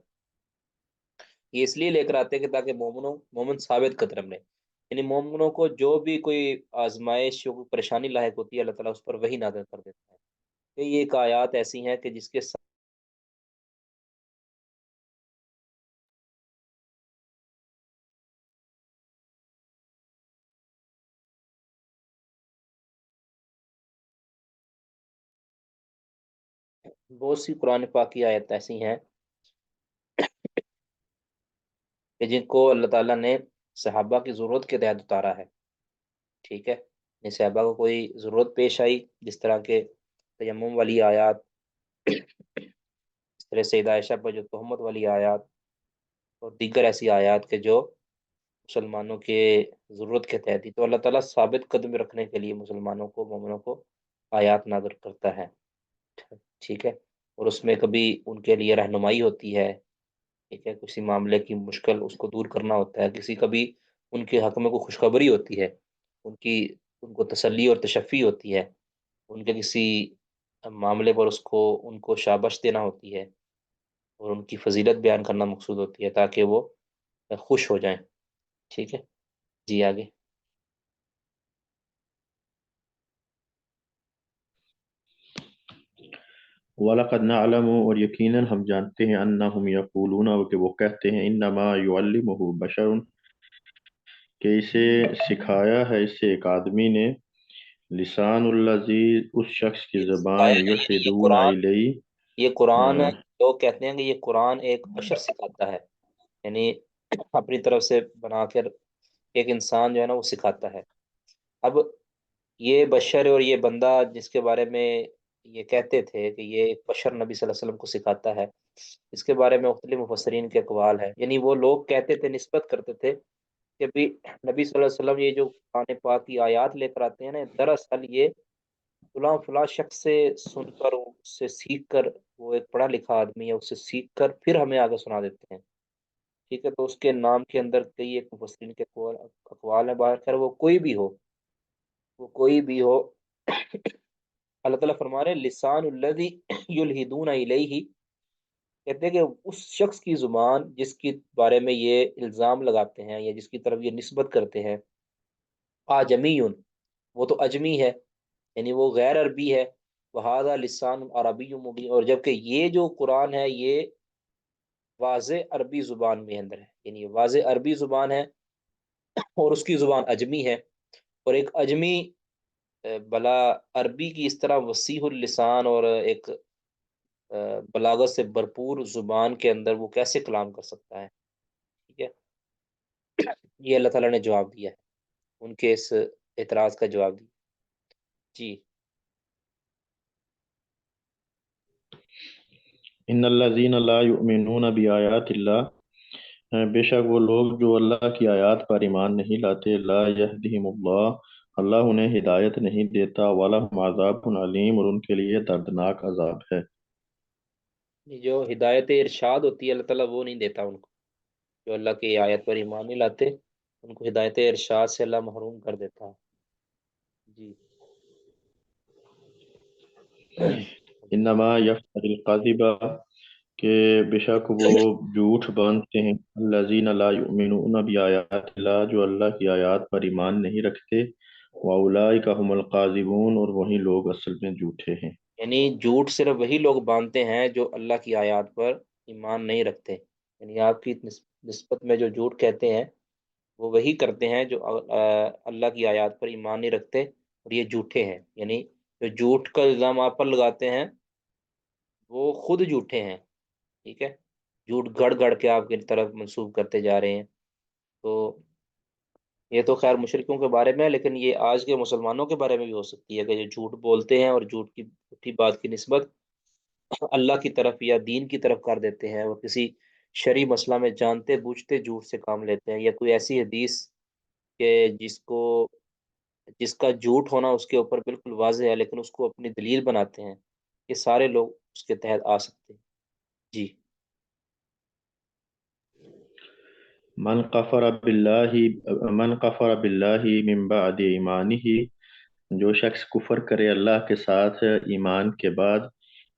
یہ اس لیے لے کر آتے ہیں کہ تاکہ مومن ثابت قدم رہے، یعنی مومنوں کو جو بھی کوئی آزمائش یا کوئی پریشانی لاحق ہوتی ہے اللہ تعالیٰ اس پر وہی نازل کر دیتا ہے، کہ یہ ایک آیات ایسی ہیں کہ جس کے ساتھ بہت سی قرآن پاک کی آیت ایسی ہیں کہ جن کو اللہ تعالیٰ نے صحابہ کی ضرورت کے تحت اتارا ہے، ٹھیک ہے، یعنی صحابہ کو کوئی ضرورت پیش آئی، جس طرح کے تیمم والی آیات، اس طرح سیدہ عائشہ پر جو تہمت والی آیات اور دیگر ایسی آیات کے جو مسلمانوں کے ضرورت کے تحت ہی، تو اللہ تعالیٰ ثابت قدم رکھنے کے لیے مسلمانوں کو مومنوں کو آیات نازل کرتا ہے، ٹھیک ہے، اور اس میں کبھی ان کے لیے رہنمائی ہوتی ہے، ٹھیک ہے، کسی معاملے کی مشکل اس کو دور کرنا ہوتا ہے، کسی کبھی ان کے حق میں کوئی خوشخبری ہوتی ہے، ان کو تسلی اور تشفی ہوتی ہے، ان کے کسی معاملے پر ان کو شابش دینا ہوتی ہے اور ان کی فضیلت بیان کرنا مقصود ہوتی ہے تاکہ وہ خوش ہو جائیں، ٹھیک ہے، جی آگے۔ وَلَقَدْ نَعْلَمُ اور یقیناً ہم جانتے ہیں أَنَّهُمْ يَقُولُونَ کہ وہ کہتے ہیں إِنَّمَا يُعَلِّمُهُ بَشَرٌ کہ اسے سکھایا ہے اس سے ایک آدمی نے، لسان الذی اس شخص کی زبان یلحدون الیہ یہ قرآن لوگ کہتے ہیں کہ یہ قرآن ایک بشر سکھاتا ہے، یعنی اپنی طرف سے بنا کر ایک انسان جو ہے نا وہ سکھاتا ہے۔ اب یہ بشر اور یہ بندہ جس کے بارے میں یہ کہتے تھے کہ یہ ایک بشر نبی صلی اللہ علیہ وسلم کو سکھاتا ہے. اس کے بارے میں مختلف مفسرین کے اقوال ہیں. یعنی وہ لوگ کہتے تھے، نسبت کرتے تھے کہ بھی نبی صلی اللہ علیہ وسلم یہ جو قرآن پاک کی آیات لے کر آتے ہیں نا، دراصل یہ فلاں فلاں شخص سے سن کر، اس سے سیکھ کر، وہ ایک پڑھا لکھا آدمی ہے، اس سے سیکھ کر پھر ہمیں آگے سنا دیتے ہیں. ٹھیک ہے، تو اس کے نام کے اندر کئی ایک مفسرین کے اقوال ہیں. باہر خیر وہ کوئی بھی ہو، وہ کوئی بھی ہو، اللہ تعالیٰ فرما رہے ہیں لسان الذی یلہدون الیہ، کہتے ہیں کہ اس شخص کی زبان جس کے بارے میں یہ الزام لگاتے ہیں یا جس کی طرف یہ نسبت کرتے ہیں، آجمی، وہ تو اجمی ہے، یعنی وہ غیر عربی ہے. وہذا لسان عربی مبین، اور جبکہ یہ جو قرآن ہے یہ واضح عربی زبان میں اندر ہے، یعنی یہ واضح عربی زبان ہے اور اس کی زبان اجمی ہے. اور ایک اجمی بلا عربی کی اس طرح وسیع اللسان اور ایک بلاغت سے بھرپور زبان کے اندر وہ کیسے کلام کر سکتا ہے؟ ٹھیک ہے، یہ اللہ تعالیٰ نے جواب دیا ہے، ان کے اس اعتراض کا جواب دیا. جی. ان الذین لا یؤمنون بآیات اللہ، بے شک وہ لوگ جو اللہ کی آیات پر ایمان نہیں لاتے، لا یہدیہم اللہ انہیں ہدایت نہیں دیتا، وَلَهُمْ عَذَابٌ علیم، اور ان کے لیے دردناک عذاب ہے. جو ہدایت ارشاد ہوتی ہے اللہ تعالیٰ وہ نہیں دیتا ان کو. جو اللہ کی آیت پر ایمان نہیں لاتے ان کو ہدایت ارشاد سے اللہ محروم کر دیتا ہے. جی. انما یفتری الکذب، کہ بے شک وہ جھوٹ باندھتے ہیں، الذین لا یؤمنون بآیات اللہ، جو اللہ کی آیات پر ایمان نہیں رکھتے، واولئک هم الکاذبون، اور وہی لوگ اصل میں جھوٹے ہیں. یعنی جھوٹ صرف وہی لوگ باندھتے ہیں جو اللہ کی آیات پر ایمان نہیں رکھتے. یعنی آپ کی نسبت میں جو جھوٹ کہتے ہیں وہ وہی کرتے ہیں جو اللہ کی آیات پر ایمان نہیں رکھتے، اور یہ جھوٹے ہیں. یعنی جو جھوٹ کا الزام آپ پر لگاتے ہیں وہ خود جھوٹے ہیں. ٹھیک ہے، جھوٹ گڑ گڑ کے آپ کی طرف منسوب کرتے جا رہے ہیں. تو یہ تو خیر مشرکوں کے بارے میں ہے، لیکن یہ آج کے مسلمانوں کے بارے میں بھی ہو سکتی ہے کہ جو جھوٹ بولتے ہیں اور جھوٹ کی جھوٹی بات کی نسبت اللہ کی طرف یا دین کی طرف کر دیتے ہیں، اور کسی شرعی مسئلہ میں جانتے بوجھتے جھوٹ سے کام لیتے ہیں، یا کوئی ایسی حدیث کہ جس کا جھوٹ ہونا اس کے اوپر بالکل واضح ہے لیکن اس کو اپنی دلیل بناتے ہیں. یہ سارے لوگ اس کے تحت آ سکتے ہیں. جی. من کفر باللہ من بعد ایمانہ، جو شخص کفر کرے اللہ کے ساتھ ایمان کے بعد،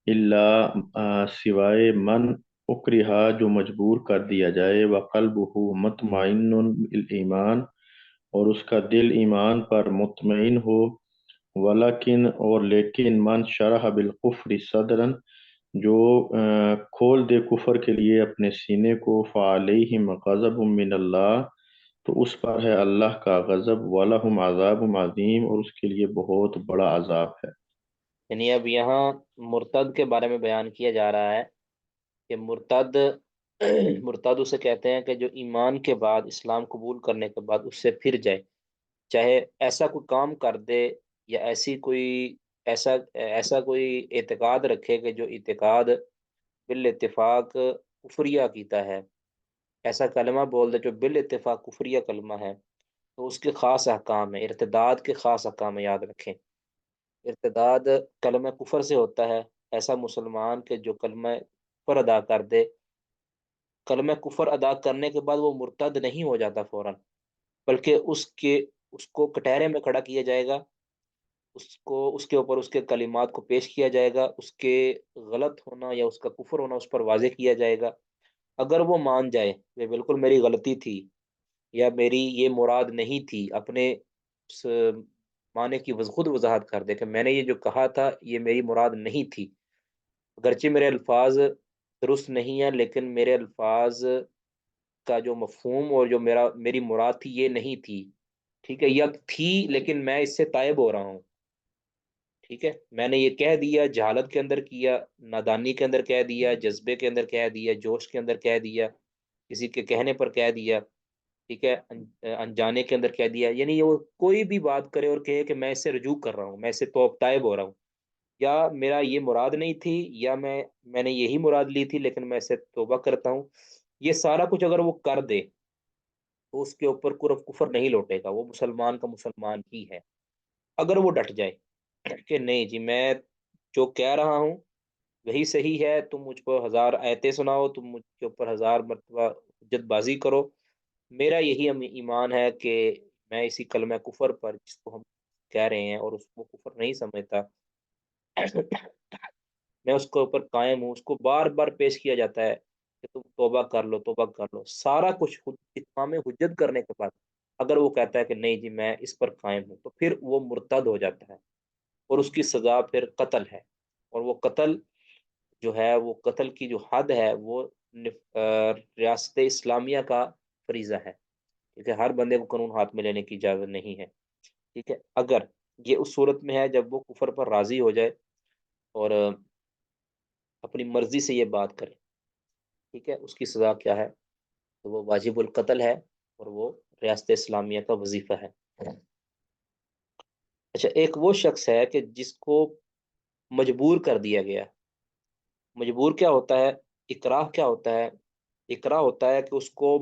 اللہ سوائے من اکرہا، جو مجبور کر دیا جائے، وقلبہ مطمئن بالایمان، اور اس کا دل ایمان پر مطمئن ہو، ولیکن اور لیکن من شرح بالکفر صدرا، جو کھول دے کفر کے لیے اپنے سینے کو، فعلیہم غضب من اللہ، تو اس پر ہے اللہ کا غضب، وَلَهُمْ عَذَابٌ عَظِيمٌ، اور اس کے لیے بہت بڑا عذاب ہے. یعنی اب یہاں مرتد کے بارے میں بیان کیا جا رہا ہے کہ مرتد اسے کہتے ہیں کہ جو ایمان کے بعد، اسلام قبول کرنے کے بعد اس سے پھر جائے، چاہے ایسا کوئی کام کر دے یا ایسا ایسا کوئی اعتقاد رکھے کہ جو اعتقاد بالاتفاق کفریہ کیتا ہے، ایسا کلمہ بول دے جو بالاتفاق کفریہ کلمہ ہے، تو اس کے خاص احکام ہیں. ارتداد کے خاص احکام ہیں، یاد رکھیں. ارتداد کلمہ کفر سے ہوتا ہے. ایسا مسلمان کہ جو کلمہ کفر ادا کر دے، کلمہ کفر ادا کرنے کے بعد وہ مرتد نہیں ہو جاتا فوراً، بلکہ اس کو کٹہرے میں کھڑا کیا جائے گا، اس کے اوپر اس کے کلمات کو پیش کیا جائے گا، اس کے غلط ہونا یا اس کا کفر ہونا اس پر واضح کیا جائے گا. اگر وہ مان جائے کہ بالکل میری غلطی تھی یا میری یہ مراد نہیں تھی، اپنے اس معنی کی خود وضاحت کر دے کہ میں نے یہ جو کہا تھا یہ میری مراد نہیں تھی، اگرچہ میرے الفاظ درست نہیں ہیں لیکن میرے الفاظ کا جو مفہوم اور جو میری مراد تھی یہ نہیں تھی. ٹھیک ہے، یا تھی لیکن میں اس سے تائب ہو رہا ہوں. ٹھیک ہے، میں نے یہ کہہ دیا، جہالت کے اندر کیا، نادانی کے اندر کہہ دیا، جذبے کے اندر کہہ دیا، جوش کے اندر کہہ دیا، کسی کے کہنے پر کہہ دیا. ٹھیک ہے، انجانے کے اندر کہہ دیا. یعنی وہ کوئی بھی بات کرے اور کہے کہ میں اس سے رجوع کر رہا ہوں، میں اس سے تائب ہو رہا ہوں، یا میرا یہ مراد نہیں تھی، یا میں نے یہی مراد لی تھی لیکن میں اسے توبہ کرتا ہوں، یہ سارا کچھ اگر وہ کر دے تو اس کے اوپر کفر نہیں لوٹے گا، وہ مسلمان کا مسلمان ہی ہے۔ اگر وہ ڈٹ جائے کہ نہیں جی میں جو کہہ رہا ہوں وہی صحیح ہے، تم مجھ کو 1000 آیتیں سناؤ، تم مجھ کے اوپر 1000 مرتبہ حجت بازی کرو، میرا یہی ایمان ہے کہ میں اسی کلمہ کفر پر جس کو ہم کہہ رہے ہیں اور اس کو کفر نہیں سمجھتا، میں اس کے اوپر قائم ہوں۔ اس کو بار بار پیش کیا جاتا ہے کہ تم توبہ کر لو، توبہ کر لو، سارا کچھ اتمام حجت کرنے کے بعد اگر وہ کہتا ہے کہ نہیں جی میں اس پر قائم ہوں، تو پھر وہ مرتد ہو جاتا ہے، اور اس کی سزا پھر قتل ہے۔ اور وہ قتل جو ہے، وہ قتل کی جو حد ہے وہ ریاست اسلامیہ کا فریضہ ہے، ٹھیک ہے، ہر بندے کو قانون ہاتھ میں لینے کی اجازت نہیں ہے، ٹھیک ہے۔ اگر یہ اس صورت میں ہے جب وہ کفر پر راضی ہو جائے اور اپنی مرضی سے یہ بات کرے، ٹھیک ہے، اس کی سزا کیا ہے؟ تو وہ واجب القتل ہے، اور وہ ریاست اسلامیہ کا وظیفہ ہے۔ اچھا، ایک وہ شخص ہے کہ جس کو مجبور کر دیا گیا۔ مجبور کیا ہوتا ہے؟ اکراہ کیا ہوتا ہے؟ اکراہ ہوتا ہے کہ اس کو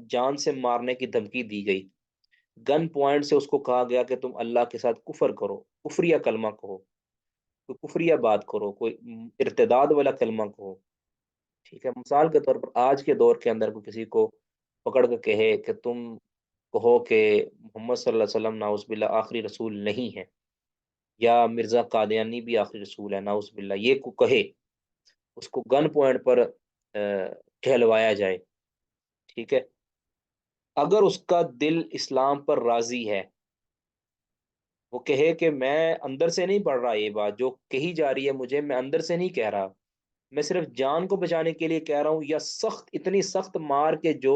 جان سے مارنے کی دھمکی دی گئی، گن پوائنٹ سے اس کو کہا گیا کہ تم اللہ کے ساتھ کفر کرو، کفریہ کلمہ کہو، کوئی کفریہ بات کرو، کوئی ارتداد والا کلمہ کہو، ٹھیک ہے۔ مثال کے طور پر آج کے دور کے اندر کوئی کسی کو پکڑ کے کہے کہ تم کہو کہ محمد صلی اللہ علیہ وسلم نعوذ باللہ آخری رسول نہیں ہے، یا مرزا قادیانی بھی آخری رسول ہے نعوذ باللہ، یہ کو کہے، اس کو گن پوائنٹ پر کہلوایا جائے، ٹھیک ہے، اگر اس کا دل اسلام پر راضی ہے، وہ کہے کہ میں اندر سے نہیں پڑھ رہا، یہ بات جو کہی جا رہی ہے مجھے میں اندر سے نہیں کہہ رہا، میں صرف جان کو بچانے کے لیے کہہ رہا ہوں، یا سخت اتنی سخت مار کے جو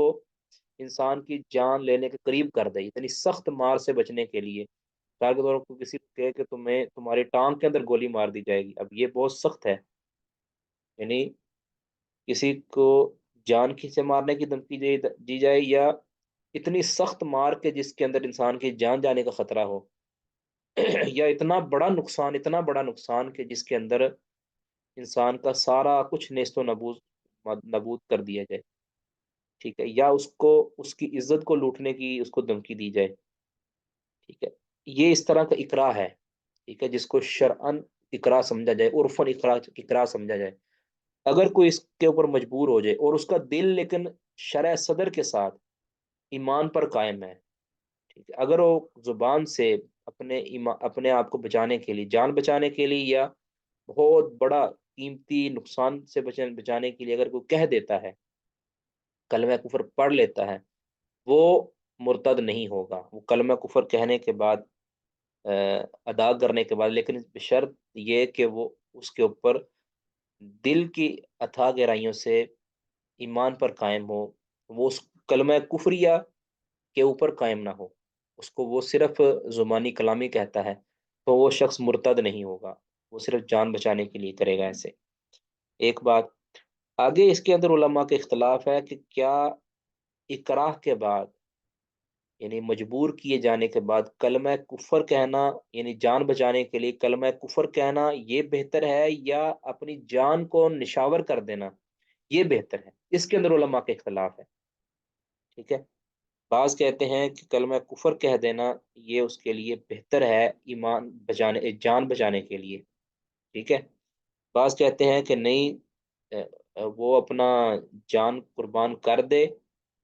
انسان کی جان لینے کے قریب کر دے، اتنی سخت مار سے بچنے کے لیے، مثال کے طور پر کسی کو کہے کہ تمہیں تمہاری ٹانگ کے اندر گولی مار دی جائے گی، اب یہ بہت سخت ہے، یعنی کسی کو جان کی سے مارنے کی دھمکی دی جائے، یا اتنی سخت مار کے جس کے اندر انسان کی جان جانے کا خطرہ ہو، یا اتنا بڑا نقصان، اتنا بڑا نقصان کہ جس کے اندر انسان کا سارا کچھ نیست و نبود کر دیا جائے، ٹھیک ہے، یا اس کو اس کی عزت کو لوٹنے کی اس کو دھمکی دی جائے، ٹھیک ہے، یہ اس طرح کا اقرا ہے، ٹھیک ہے، جس کو شرعن اقرا سمجھا جائے، عرفن اقرا سمجھا جائے۔ اگر کوئی اس کے اوپر مجبور ہو جائے اور اس کا دل لیکن شرع صدر کے ساتھ ایمان پر قائم ہے، ٹھیک ہے، اگر وہ زبان سے اپنے آپ کو بچانے کے لیے، جان بچانے کے لیے، یا بہت بڑا قیمتی نقصان سے بچانے کے لیے اگر کوئی کہہ دیتا ہے، کلمہ کفر پڑھ لیتا ہے، وہ مرتد نہیں ہوگا، وہ کلمہ کفر کہنے کے بعد، ادا کرنے کے بعد، لیکن بشرط یہ کہ وہ اس کے اوپر دل کی اتھا گہرائیوں سے ایمان پر قائم ہو، وہ اس کلمہ کفریہ کے اوپر قائم نہ ہو، اس کو وہ صرف زبانی کلامی کہتا ہے، تو وہ شخص مرتد نہیں ہوگا، وہ صرف جان بچانے کے لیے کرے گا ایسے۔ ایک بات آگے اس کے اندر علماء کے اختلاف ہے کہ کیا اکراہ کے بعد، یعنی مجبور کیے جانے کے بعد کلمہ کفر کہنا، یعنی جان بچانے کے لیے کلمہ کفر کہنا یہ بہتر ہے، یا اپنی جان کو نشاور کر دینا یہ بہتر ہے؟ اس کے اندر علماء کے اختلاف ہے، ٹھیک ہے۔ بعض کہتے ہیں کہ کلمہ کفر کہہ دینا یہ اس کے لیے بہتر ہے ایمان بچانے، جان بچانے کے لیے، ٹھیک ہے۔ بعض کہتے ہیں کہ نہیں، وہ اپنا جان قربان کر دے،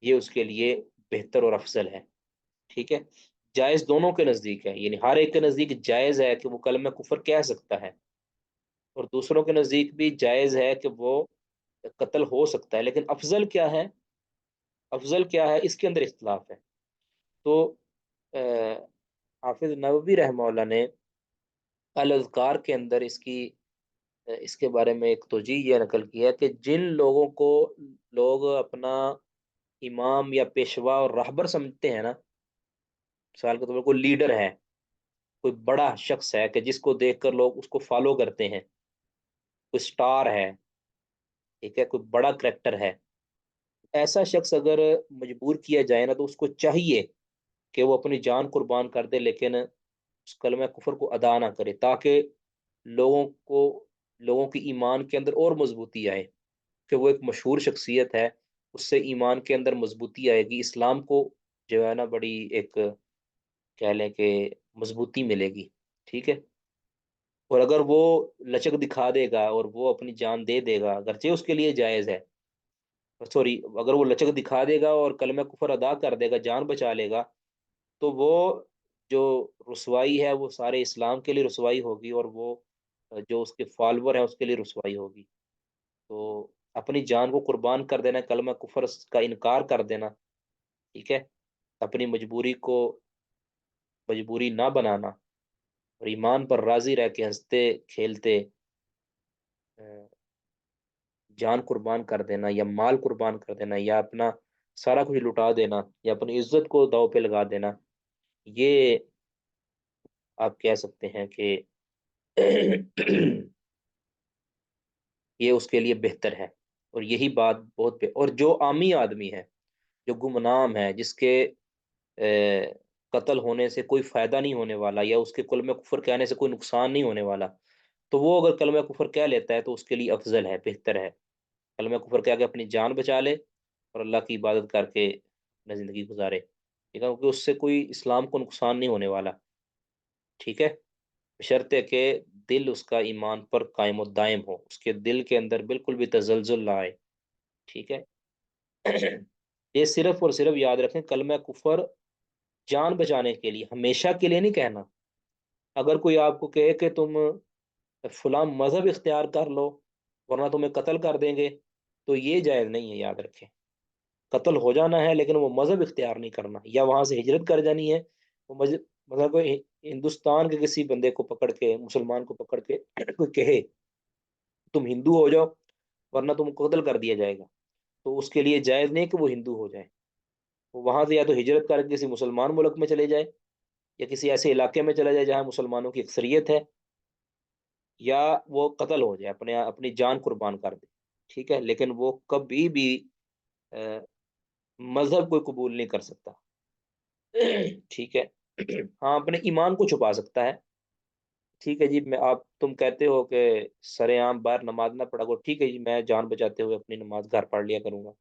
یہ اس کے لیے بہتر اور افضل ہے، ٹھیک ہے۔ جائز دونوں کے نزدیک ہے، یعنی ہر ایک کے نزدیک جائز ہے کہ وہ کلمہ کفر کہہ سکتا ہے، اور دوسروں کے نزدیک بھی جائز ہے کہ وہ قتل ہو سکتا ہے، لیکن افضل کیا ہے، افضل کیا ہے، اس کے اندر اختلاف ہے۔ تو حافظ نووی رحمہ اللہ نے الاذکار کے اندر اس کے بارے میں ایک توجیہ یہ نقل کیا کہ جن لوگوں کو لوگ اپنا امام یا پیشوا اور راہبر سمجھتے ہیں نا، مثال کے طور پر کوئی لیڈر ہے، کوئی بڑا شخص ہے کہ جس کو دیکھ کر لوگ اس کو فالو کرتے ہیں، کوئی سٹار ہے، ٹھیک ہے، کوئی بڑا کریکٹر ہے، ایسا شخص اگر مجبور کیا جائے نا تو اس کو چاہیے کہ وہ اپنی جان قربان کر دے، لیکن اس کلمہ کفر کو ادا نہ کرے، تاکہ لوگوں کو لوگوں کی ایمان کے اندر اور مضبوطی آئے، کہ وہ ایک مشہور شخصیت ہے، اس سے ایمان کے اندر مضبوطی آئے گی، اسلام کو جو ہے نا بڑی ایک کہہ لیں کہ مضبوطی ملے گی، ٹھیک ہے۔ اور اگر وہ لچک دکھا دے گا اور وہ اپنی جان دے دے گا، اگرچہ اس کے لیے جائز ہے، سوری، اگر وہ لچک دکھا دے گا اور کلمہ کفر ادا کر دے گا، جان بچا لے گا، تو وہ جو رسوائی ہے وہ سارے اسلام کے لیے رسوائی ہوگی، اور وہ جو اس کے فالوور ہیں اس کے لیے رسوائی ہوگی۔ تو اپنی جان کو قربان کر دینا، کلمہ کفر کا انکار کر دینا، ٹھیک ہے، اپنی مجبوری کو مجبوری نہ بنانا، اور ایمان پر راضی رہ کے ہنستے کھیلتے جان قربان کر دینا، یا مال قربان کر دینا، یا اپنا سارا کچھ لٹا دینا، یا اپنی عزت کو داؤ پہ لگا دینا، یہ آپ کہہ سکتے ہیں کہ یہ اس کے لیے بہتر ہے، اور یہی بات اور جو عامی آدمی ہے، جو گمنام ہے، جس کے قتل ہونے سے کوئی فائدہ نہیں ہونے والا، یا اس کے کلمہ کفر کہنے سے کوئی نقصان نہیں ہونے والا، تو وہ اگر کلمہ کفر کہہ لیتا ہے تو اس کے لیے افضل ہے، بہتر ہے، کلمہ کفر کہہ کے اپنی جان بچا لے اور اللہ کی عبادت کر کے اپنی زندگی گزارے، ٹھیک ہے، کیونکہ اس سے کوئی اسلام کو نقصان نہیں ہونے والا، ٹھیک ہے، بشرطے کہ دل اس کا ایمان پر قائم و دائم ہو، اس کے دل کے اندر بالکل بھی تزلزل نہ آئے، ٹھیک ہے۔ یہ صرف اور صرف یاد رکھیں، کلمہ کفر جان بچانے کے لیے، ہمیشہ کے لیے نہیں کہنا۔ اگر کوئی آپ کو کہے کہ تم فلاں مذہب اختیار کر لو ورنہ تمہیں قتل کر دیں گے، تو یہ جائز نہیں ہے، یاد رکھیں، قتل ہو جانا ہے لیکن وہ مذہب اختیار نہیں کرنا، یا وہاں سے ہجرت کر جانی ہے، وہ مذہب ہندوستان کے کسی بندے کو پکڑ کے، مسلمان کو پکڑ کے کوئی کہے تم ہندو ہو جاؤ ورنہ تم کو قتل کر دیا جائے گا، تو اس کے لیے جائز نہیں کہ وہ ہندو ہو جائے، وہ وہاں سے یا تو ہجرت کر کے کسی مسلمان ملک میں چلے جائے، یا کسی ایسے علاقے میں چلا جائے جہاں مسلمانوں کی اکثریت ہے، یا وہ قتل ہو جائے، اپنی جان قربان کر دے، ٹھیک ہے، لیکن وہ کبھی بھی مذہب کوئی قبول نہیں کر سکتا، ٹھیک ہے۔ ہاں، اپنے ایمان کو چھپا سکتا ہے، ٹھیک ہے جی، تم کہتے ہو کہ سرے عام باہر نماز نہ پڑھا کرو، ٹھیک ہے جی، میں جان بچاتے ہوئے اپنی نماز گھر پڑھ لیا کروں گا،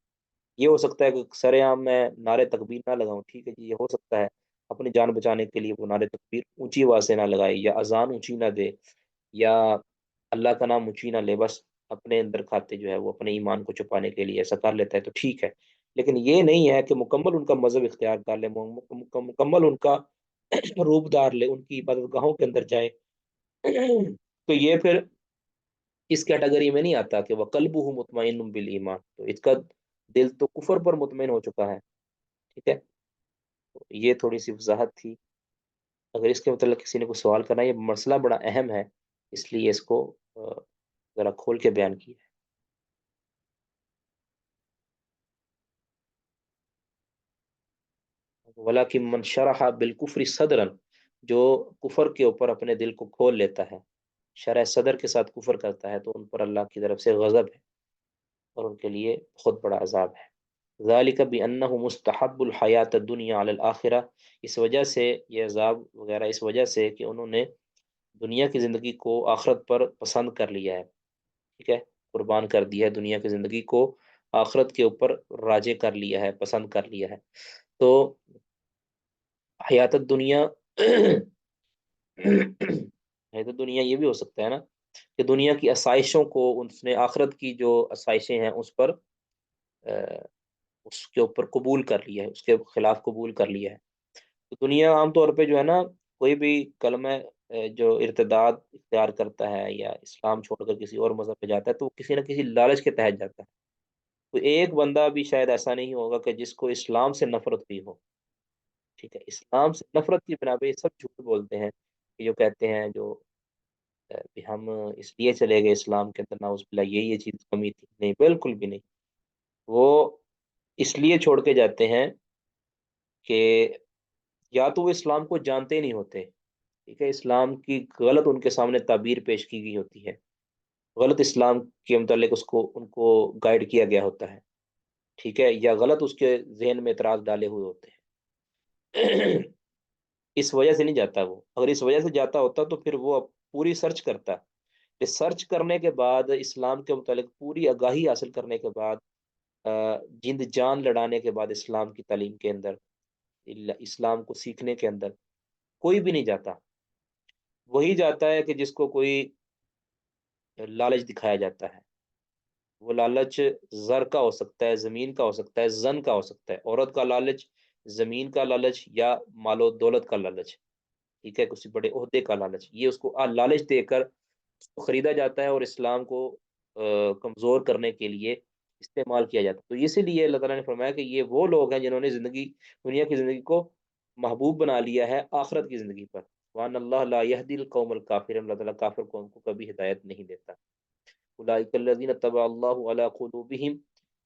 یہ ہو سکتا ہے کہ سرے عام میں نعرے تکبیر نہ لگاؤں، ٹھیک ہے جی، یہ ہو سکتا ہے، اپنی جان بچانے کے لیے وہ نعرے تکبیر اونچی آواز سے نہ لگائے، یا اذان اونچی نہ دے، یا اللہ کا نام اونچی نہ لے، بس اپنے اندر کھاتے جو ہے وہ اپنے ایمان کو چھپانے کے لیے ایسا کر لیتا ہے تو ٹھیک ہے، لیکن یہ نہیں ہے کہ مکمل ان کا مذہب اختیار کر لے، مکمل ان کا روپ دار لے، ان کی عبادت گاہوں کے اندر جائے، تو یہ پھر اس کیٹیگری میں نہیں آتا کہ وہ قلبہ مطمئن بالایمان، تو اس کا دل تو کفر پر مطمئن ہو چکا ہے، ٹھیک ہے، تو یہ تھوڑی سی وضاحت تھی، اگر اس کے متعلق کسی نے کوئی سوال کرنا ہے، یہ مسئلہ بڑا اہم ہے، اس لیے اس کو ذرا کھول کے بیان کیا ہے۔ ولیکن من شرح بالکفر صدرا، جو کفر کے اوپر اپنے دل کو کھول لیتا ہے، شرح صدر کے ساتھ کفر کرتا ہے، تو ان پر اللہ کی طرف سے غضب ہے اور ان کے لیے بہت بڑا عذاب ہے۔ ذالک بانہ مستحب الحیات الدنیا علی الاخرہ، اس وجہ سے یہ عذاب وغیرہ اس وجہ سے کہ انہوں نے دنیا کی زندگی کو آخرت پر پسند کر لیا ہے، ٹھیک ہے، قربان کر دیا ہے دنیا کی زندگی کو، آخرت کے اوپر راجے کر لیا ہے، پسند کر لیا ہے، تو حیات الدنیا حیات الدنیا یہ بھی ہو سکتا ہے نا کہ دنیا کی آسائشوں کو اس نے آخرت کی جو آسائشیں ہیں اس پر اس کے اوپر قبول کر لیا ہے، اس کے خلاف قبول کر لیا ہے، تو دنیا عام طور پہ جو ہے نا، کوئی بھی کلمہ جو ارتداد اختیار کرتا ہے یا اسلام چھوڑ کر کسی اور مذہب پہ جاتا ہے، تو وہ کسی نہ کسی لالچ کے تحت جاتا ہے، تو ایک بندہ بھی شاید ایسا نہیں ہوگا کہ جس کو اسلام سے نفرت بھی ہو، ٹھیک ہے، اسلام سے نفرت کی بنا پہ یہ سب جھوٹ بولتے ہیں، کہ جو کہتے ہیں جو کہ ہم اس لیے چلے گئے اسلام کے اندر، نعوذ باللہ یہ چیز کمی تھی، نہیں، بالکل بھی نہیں، وہ اس لیے چھوڑ کے جاتے ہیں کہ یا تو وہ اسلام کو جانتے نہیں ہوتے، ٹھیک ہے، اسلام کی غلط ان کے سامنے تعبیر پیش کی گئی ہوتی ہے، غلط اسلام کے متعلق ان کو گائیڈ کیا گیا ہوتا ہے، ٹھیک ہے، یا غلط اس کے ذہن میں اعتراض ڈالے ہوئے ہوتے ہیں، اس وجہ سے نہیں جاتا وہ، اگر اس وجہ سے جاتا ہوتا تو پھر وہ پوری سرچ کرتا، ریسرچ کرنے کے بعد، اسلام کے متعلق پوری آگاہی حاصل کرنے کے بعد، جند جان لڑانے کے بعد اسلام کی تعلیم کے اندر، اسلام کو سیکھنے کے اندر کوئی بھی نہیں جاتا۔ وہی جاتا ہے کہ جس کو کوئی لالچ دکھایا جاتا ہے۔ وہ لالچ زر کا ہو سکتا ہے، زمین کا ہو سکتا ہے، زن کا ہو سکتا ہے، عورت کا لالچ، زمین کا لالچ، یا مال و دولت کا لالچ، ٹھیک ہے، کسی بڑے عہدے کا لالچ، یہ اس کو لالچ دے کر اس کو خریدا جاتا ہے اور اسلام کو کمزور کرنے کے لیے استعمال کیا جاتا ہے۔ تو اسی لیے اللہ تعالیٰ نے فرمایا کہ یہ وہ لوگ ہیں جنہوں نے دنیا کی زندگی کو محبوب بنا لیا ہے آخرت کی زندگی پر۔ وان اللہ لا یہدی القوم الکافر، اللہ تعالیٰ کافر قوم کو کبھی ہدایت نہیں دیتا۔ اولئک الذین طبع اللہ علی قلوبہم،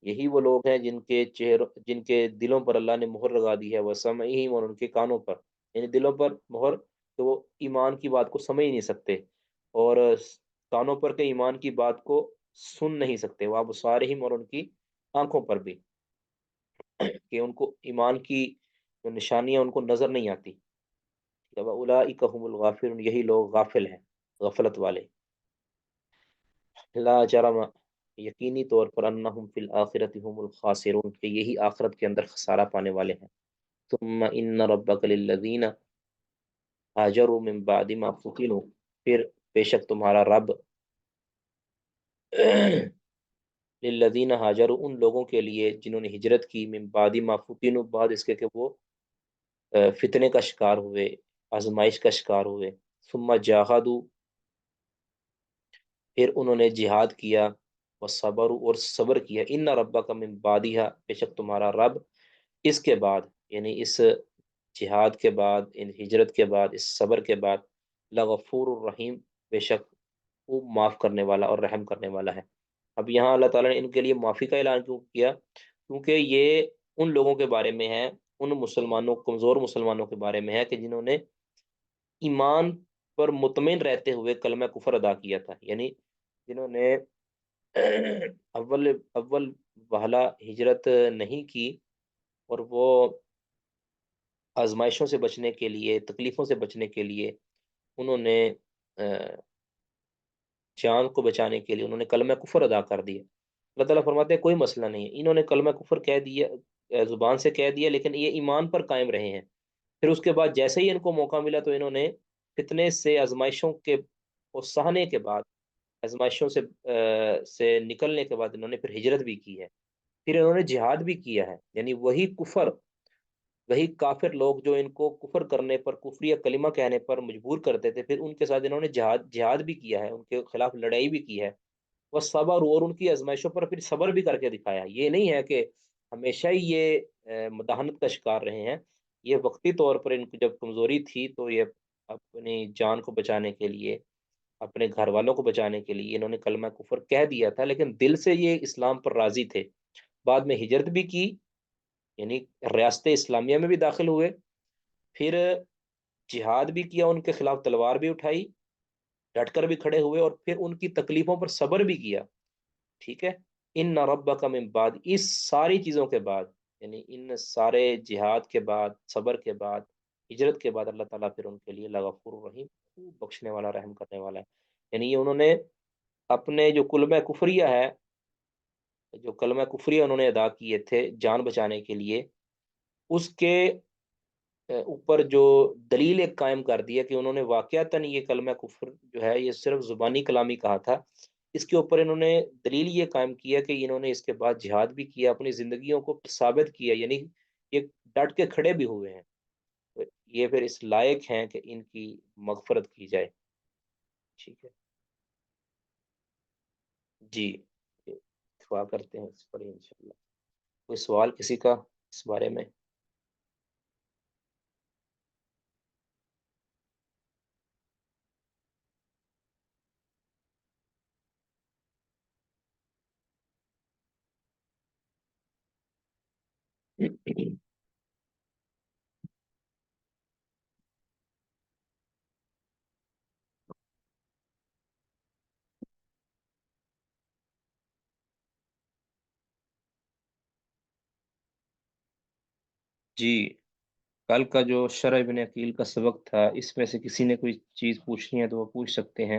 یہی وہ لوگ ہیں جن کے دلوں پر اللہ نے مہر لگا دی ہے، وسمعہم، اور ان کے کانوں پر، یعنی دلوں پر مہر کہ وہ ایمان کی بات کو سمجھ نہیں سکتے، اور کانوں پر کہ ایمان کی بات کو سن نہیں سکتے، وابصارہم، اور ان کی آنکھوں پر بھی کہ ان کو ایمان کی جو نشانیاں ان کو نظر نہیں آتی۔ اولئک هم الغافلون، یہی لوگ غافل ہیں، غفلت والے۔ لا جرم، یقینی طور پر، انہم فی الآخرۃ هم الخاسرون، کہ یہی آخرت کے اندر خسارہ پانے والے ہیں۔ ثم ان ربک للذین ہاجروا من بعد ما فتنوا، پھر بے شک تمہارا رب للذین ہاجروا، ان لوگوں کے لیے جنہوں نے ہجرت کی، من بعد ما فتنوا، بعد اس کے کہ وہ فتنے کا شکار ہوئے، آزمائش کا شکار ہوئے، ثم جاہدوا، پھر انہوں نے جہاد کیا، وصبر، اور صبر کیا، ان ربک من بعدہا، بے شک تمہارا رب اس کے بعد، یعنی اس جہاد کے بعد، ان ہجرت کے بعد، اس صبر کے بعد، لغفور الرحیم، بے شک وہ معاف کرنے والا اور رحم کرنے والا ہے۔ اب یہاں اللہ تعالیٰ نے ان کے لیے معافی کا اعلان کیوں کیا؟ کیونکہ یہ ان لوگوں کے بارے میں ہے، ان مسلمانوں، کمزور مسلمانوں کے بارے میں ہے کہ جنہوں نے ایمان پر مطمئن رہتے ہوئے کلمہ کفر ادا کیا تھا، یعنی جنہوں نے اول اول وہلا ہجرت نہیں کی، اور وہ آزمائشوں سے بچنے کے لیے، تکلیفوں سے بچنے کے لیے، انہوں نے جان کو بچانے کے لیے انہوں نے کلمہ کفر ادا کر دیا۔ اللہ تعالیٰ فرماتے ہیں کوئی مسئلہ نہیں ہے، انہوں نے کلمہ کفر کہہ دیا، زبان سے کہہ دیا، لیکن یہ ایمان پر قائم رہے ہیں۔ پھر اس کے بعد جیسے ہی ان کو موقع ملا تو انہوں نے فتنے سے، آزمائشوں کے کو سہنے کے بعد، آزمائشوں سے نکلنے کے بعد انہوں نے پھر ہجرت بھی کی ہے، پھر انہوں نے جہاد بھی کیا ہے، یعنی وہی کافر لوگ جو ان کو کفر کرنے پر، کفری یا کلمہ کہنے پر مجبور کرتے تھے، پھر ان کے ساتھ انہوں نے جہاد بھی کیا ہے، ان کے خلاف لڑائی بھی کی ہے، وہ صبر، اور ان کی آزمائشوں پر پھر صبر بھی کر کے دکھایا۔ یہ نہیں ہے کہ ہمیشہ ہی یہ مداحنت کا شکار رہے ہیں، یہ وقتی طور پر ان کی جب کمزوری تھی تو یہ اپنی جان کو بچانے کے لیے، اپنے گھر والوں کو بچانے کے لیے انہوں نے کلمہ کفر کہہ دیا تھا، لیکن دل سے یہ اسلام پر راضی تھے۔ بعد میں ہجرت بھی کی، یعنی ریاست اسلامیہ میں بھی داخل ہوئے، پھر جہاد بھی کیا، ان کے خلاف تلوار بھی اٹھائی، ڈٹ کر بھی کھڑے ہوئے، اور پھر ان کی تکلیفوں پر صبر بھی کیا، ٹھیک ہے۔ ان ربک من بعد، اس ساری چیزوں کے بعد، یعنی ان سارے جہاد کے بعد، صبر کے بعد، ہجرت کے بعد، اللہ تعالیٰ پھر ان کے لیے لغفور الرحیم، خوب بخشنے والا، رحم کرنے والا ہے۔ یعنی یہ انہوں نے اپنے جو کلمہ کفریہ ہے، جو کلمہ کفریہ انہوں نے ادا کیے تھے جان بچانے کے لیے، اس کے اوپر جو دلیل ایک قائم کر دیا کہ انہوں نے واقعتاً یہ کلمہ کفر جو ہے یہ صرف زبانی کلامی کہا تھا، اس کے اوپر انہوں نے دلیل یہ قائم کیا کہ انہوں نے اس کے بعد جہاد بھی کیا، اپنی زندگیوں کو ثابت کیا، یعنی یہ ڈٹ کے کھڑے بھی ہوئے ہیں، تو یہ پھر اس لائق ہیں کہ ان کی مغفرت کی جائے، ٹھیک ہے جی۔ دعا کرتے ہیں اس پر انشاءاللہ۔ کوئی سوال کسی کا اس بارے میں؟ جی، کل کا جو شرح ابن عقیل کا سبق تھا، اس میں سے کسی نے کوئی چیز پوچھنی ہے تو وہ پوچھ سکتے ہیں۔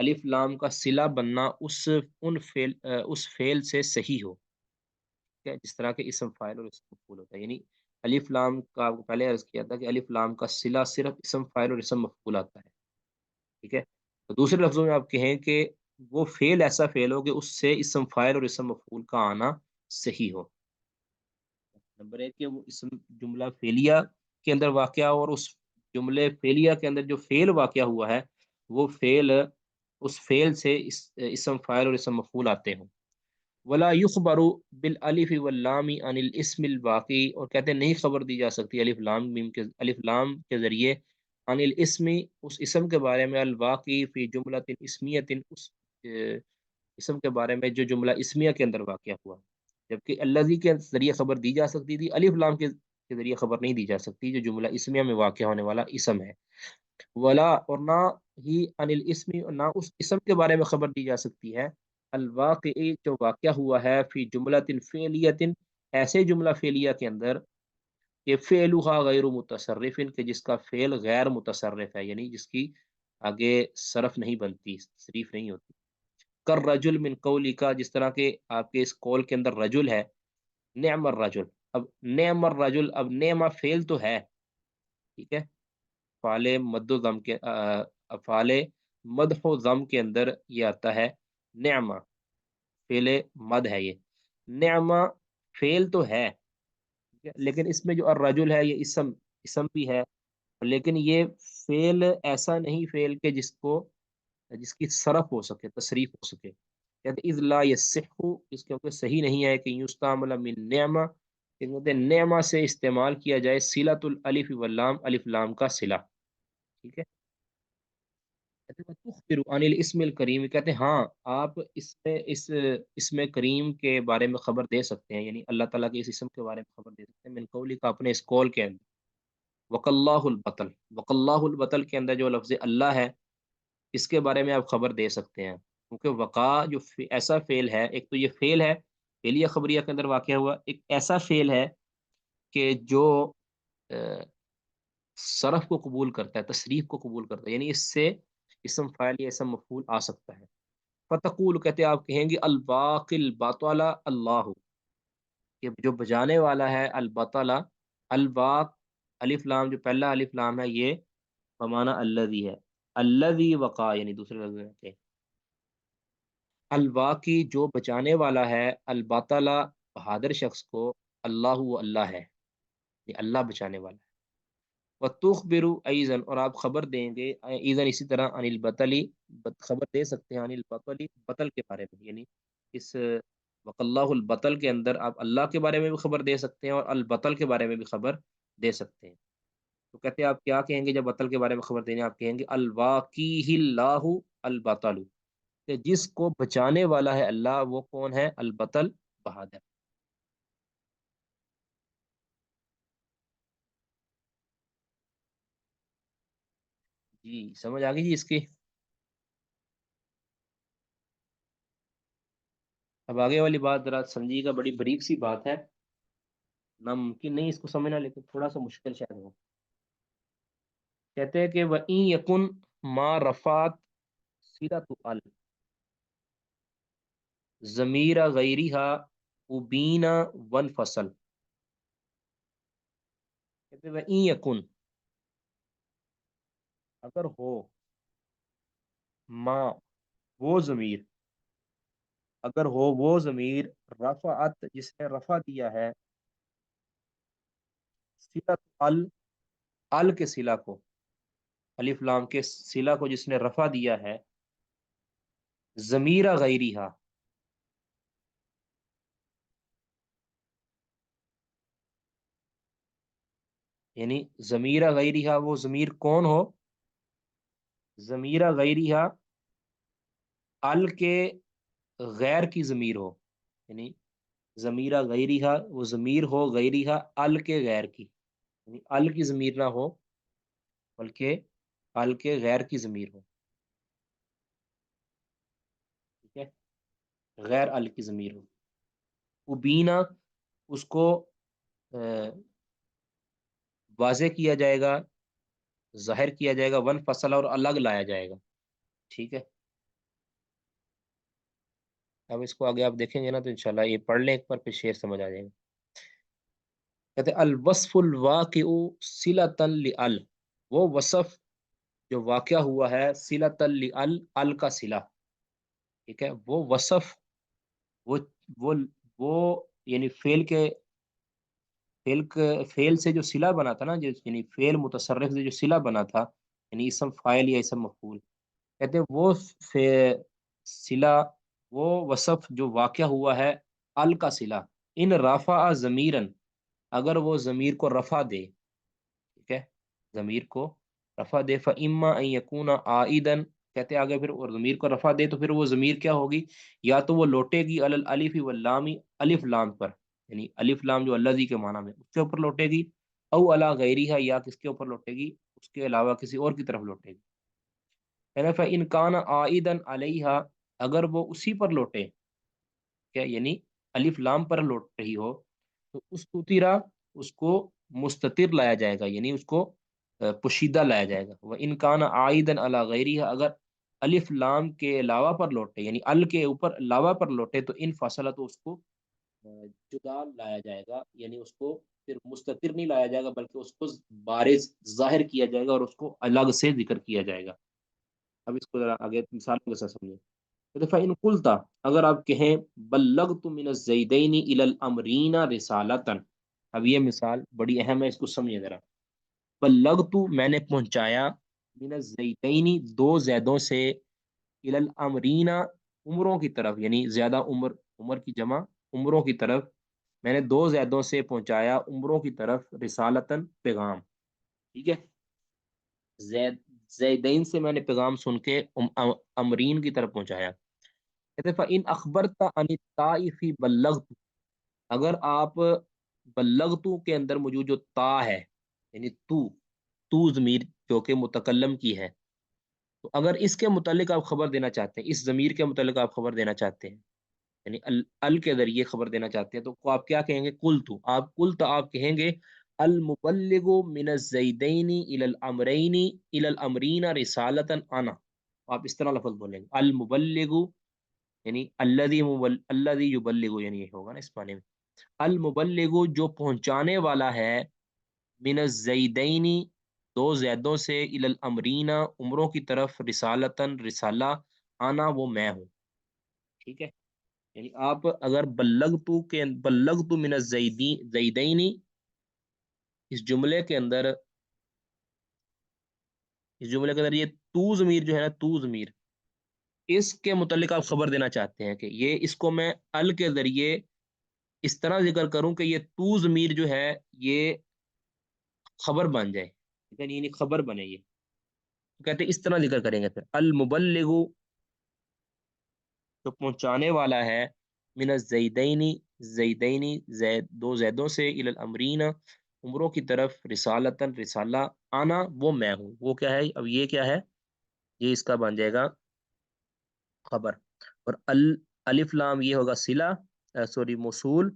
الف لام کا صلہ بننا اس فعل سے صحیح ہو، ٹھیک ہے، جس طرح کے اسم فاعل اور اسم مفعول ہوتا ہے، یعنی الف لام کا آپ کو پہلے عرض کیا تھا کہ الف لام کا صلہ صرف اسم فاعل اور اسم مفعول آتا ہے، ٹھیک ہے، تو دوسرے لفظوں میں آپ کہیں کہ وہ فعل ایسا فعل ہو کہ اس سے اسم فاعل اور اسم مفعول کا آنا صحیح ہو۔ نمبر ایک کہ وہ اسم جملہ فعلیہ کے اندر واقع ہو، اور اس جملے فعلیہ کے اندر جو فعل واقع ہوا ہے وہ فعل اس فعل سے اسم فاعل اور اسم مفعول آتے ہوں۔ ولا یخبر بالالف واللام عن الاسم الباقی، اور کہتے ہیں نہیں خبر دی جا سکتی الف لام کے ذریعے عن الاسم اس اسم کے بارے میں، الواقعی فی جملۃ اسمیۃ اس اسم کے بارے میں جو جملہ اسمیہ کے اندر واقع ہوا، جبکہ الذی کے ذریعے خبر دی جا سکتی تھی، الف لام کے ذریعے خبر نہیں دی جا سکتی جو جملہ اسمیہ میں واقع ہونے والا اسم ہے۔ ولا، اور نہ ہی عن الاسم، نہ اس اسم کے بارے میں خبر دی جا سکتی ہے الواقعی جو واقع ہوا ہے فی جملۃ فعلیۃ ایسے جملہ فعلیہ کے اندر کہ فعلها غیر متصرف، کہ جس کا فعل غیر متصرف ہے، یعنی جس کی آگے صرف نہیں بنتی، تصریف نہیں ہوتی، کر رجل من قولی کا، جس طرح کے آپ کے اس قول کے اندر رجل ہے، نعم الرجل، اب نعم الرجل، اب نعمہ فعل تو ہے، ٹھیک ہے، فعال مد و ضم کے افعال مدح و ضم کے اندر یہ آتا ہے نعمہ، فعل مد ہے یہ، نعمہ فعل تو ہے، ٹھیک ہے، لیکن اس میں جو الرجل ہے یہ اسم بھی ہے، لیکن یہ فعل ایسا نہیں فعل کہ جس کی صرف ہو سکے، تصریف ہو سکے، کہتے اذ لا یصح، اس کیونکہ صحیح نہیں ہے کہ یستعمل من نعمہ، کہ کہتے ہیں نعمہ سے استعمال کیا جائے صلۃ الالف واللام، الف لام کا صلہ، ٹھیک ہے، کہتے ہیں تخبر عن الاسم الکریم، کہتے ہیں ہاں آپ اسم کریم کے بارے میں خبر دے سکتے ہیں، یعنی اللہ تعالیٰ کے اس اسم کے بارے میں خبر دے سکتے ہیں، من قولی کا اپنے اس قول کے اندر، وقاللہ البطل، وقاللہ البطل کے اندر جو لفظ اللہ ہے اس کے بارے میں آپ خبر دے سکتے ہیں، کیونکہ وقع جو ایسا فعل ہے، ایک تو یہ فعل ہے فعلیہ خبریہ کے اندر واقع ہوا، ایک ایسا فعل ہے کہ جو صرف کو قبول کرتا ہے، تصریف کو قبول کرتا ہے، یعنی اس سے اسم فاعل یا اسم مفعول آ سکتا ہے۔ فتقول، کہتے ہیں آپ کہیں گے الباقی الباطل اللہ، کہ جو بجانے والا ہے البطل، الباق الف لام جو پہلا الف لام ہے یہ بمانا الذی ہے، الذی وقع، یعنی دوسرے لفظ میں کہ الواقی جو بچانے والا ہے، الباطل بہادر شخص کو، اللہ وہ اللہ ہے، یہ اللہ بچانے والا ہے۔ وتخبر ایضا، اور آپ خبر دیں گے ایضا اسی طرح عن البطلی، خبر دے سکتے ہیں عن البطلی بطل کے بارے میں، یعنی اس وق اللہ البطل کے اندر آپ اللہ کے بارے میں بھی خبر دے سکتے ہیں اور البطل کے بارے میں بھی خبر دے سکتے ہیں۔ تو کہتے ہیں آپ کیا کہیں گے جب بطل کے بارے میں خبر دینے، آپ کہیں گے الواقی اللہ البطل، کہ جس کو بچانے والا ہے اللہ، وہ کون ہے؟ البطل، بہادر۔ جی سمجھ آ گئی جی اس کی؟ اب آگے والی بات ذرا سمجھیے گا، بڑی بریک سی بات ہے، ناممکن نہیں اس کو سمجھنا لیکن تھوڑا سا مشکل شاید ہو۔ کہتے ہیں کہ وَإِن يَكُن مَا رَفَعَتْ صِلَةُ ال ضمیر غیرها ابین وانفصل، کہتے ہیں وَإِن يَكُن، اگر ہو، ما وہ ضمیر، اگر ہو وہ ضمیر، رفعت جس نے رفع دیا ہے، صلۃ ال کے صلہ کو، الف لام کے صلہ کو جس نے رفع دیا ہے، ضمیر غیرها، یعنی ضمیر غیرها وہ ضمیر کون ہو؟ ضمیر غیرها ال کے غیر کی ضمیر ہو، یعنی ضمیر غیرها وہ ضمیر ہو غیرها ال کے غیر کی، یعنی ال کی ضمیر نہ ہو بلکہ ال کے غیر کی ضمیر ہو، ٹھیک ہے، غیر ال کی ضمیر ہو، ابینا اس کو واضح کیا جائے گا، ظاہر کیا جائے گا، ون فصل اور الگ لایا جائے گا، ٹھیک ہے، اب اس کو آگے آپ دیکھیں گے نا تو انشاءاللہ یہ پڑھ لیں ایک بار پھر شعر سمجھ آ جائے گا. کہتے ہیں الوصف الواقع صلۃ لال، وہ وصف جو واقع ہوا ہے صلۃ لال، ال کا صلہ، ٹھیک ہے، وہ وصف، وہ وہ وہ یعنی فعل سے جو صلہ بنا تھا نا، جو یعنی فعل متصرف سے جو صلہ بنا تھا، یعنی اسم فاعل یا اسم مفعول، کہتے ہیں وہ صلہ، وہ وصف جو واقع ہوا ہے ال کا صلہ، ان رفع ضمیرن، اگر وہ ضمیر کو رفع دے، ٹھیک ہے، ضمیر کو رفع دے، فَإِمَّا أَن يَكُونَ عَائِدًا، کہتے ہیں آگے پھر، اور ضمیر کو رفع دے تو پھر وہ ضمیر کیا ہوگی، یا تو وہ لوٹے گی علی الالف واللام، الف لام پر، یعنی الف لام جو الذی کے معنی میں اس کے اوپر لوٹے گی، او علی غیرہا، یا کس کے اوپر لوٹے گی، اس کے علاوہ کسی اور کی طرف لوٹے گی. کہتے ہیں فَإِن كَانَ عَائِدًا عَلَيْهَا، اگر وہ اسی پر لوٹے، کیا یعنی الف لام پر لوٹ رہی ہو، تو اس تیرا، اس کو مستتر لایا جائے گا، یعنی اس کو پوشیدہ لایا جائے گا. وہ انکان عائدن علی غیرہ، اگر الف لام کے علاوہ پر لوٹے، یعنی ال کے اوپر علاوہ پر لوٹے، تو ان فاصلہ تو اس کو جدا لایا جائے گا، یعنی اس کو پھر مستتر نہیں لایا جائے گا، بلکہ اس کو بارز ظاہر کیا جائے گا اور اس کو الگ سے ذکر کیا جائے گا. اب اس کو ذرا آگے مثالوں کے ساتھ سمجھیں. فَإِن قُلْتَ، اگر آپ کہیں بلغت من الزیدین الی الامرین رسالتا، اب یہ مثال بڑی اہم ہے، اس کو سمجھیں ذرا. بلغت، میں نے پہنچایا، من الزیدین، دو زیدوں سے، الی الامرین، عمروں کی طرف، یعنی زیادہ عمر، عمر کی جمع عمروں کی طرف، میں نے دو زیدوں سے پہنچایا عمروں کی طرف، رسالتاً، پیغام، ٹھیک ہے، زیدین سے میں نے پیغام سن کے امرین کی طرف پہنچایا. کہتے فَإِنْ أَخْبَرْتَ عَنِ الطَّائِفِ بَلَّغْتُ، اگر آپ بلغتو کے اندر موجود جو تا ہے، یعنی تو ضمیر جو کہ متکلم کی ہے، تو اگر اس کے متعلق آپ خبر دینا چاہتے ہیں، اس ضمیر کے متعلق آپ خبر دینا چاہتے ہیں، یعنی ال کے ذریعے خبر دینا چاہتے ہیں، تو آپ کیا کہیں گے، قلتو، آپ کہیں گے المبلغ من الزیدین الی الامرین الی الامرین رسالتا انا، آپ اس طرح لفظ بولیں گے، المبلغ، یعنی الذی یبلغ، یعنی یہ ہوگا نا اس معنی میں، المبلغ، جو پہنچانے والا ہے، من الزیدین، دو زیدوں سے، الی الامرین، عمروں کی طرف، رسالتاً، رسالہ، آنا، وہ میں ہوں، ٹھیک ہے. یعنی آپ اگر بلغتو من الزیدین، اس جملے کے اندر یہ تو ضمیر جو ہے نا، تو ضمیر، اس کے متعلق آپ خبر دینا چاہتے ہیں کہ یہ، اس کو میں ال کے ذریعے اس طرح ذکر کروں کہ یہ تو ضمیر جو ہے یہ خبر بن جائے، یعنی خبر بنے یہ، تو کہتے ہیں اس طرح ذکر کریں گے پھر المبلغ، جو پہنچانے والا ہے، من الزیدین، دو زیدوں سے، الی الامرین، عمروں کی طرف، رسالتاً، رسالہ، آنا، وہ میں ہوں، وہ کیا ہے، اب یہ کیا ہے، یہ اس کا بن جائے گا خبر. اور الف لام یہ ہوگا صلہ، سوری موصول،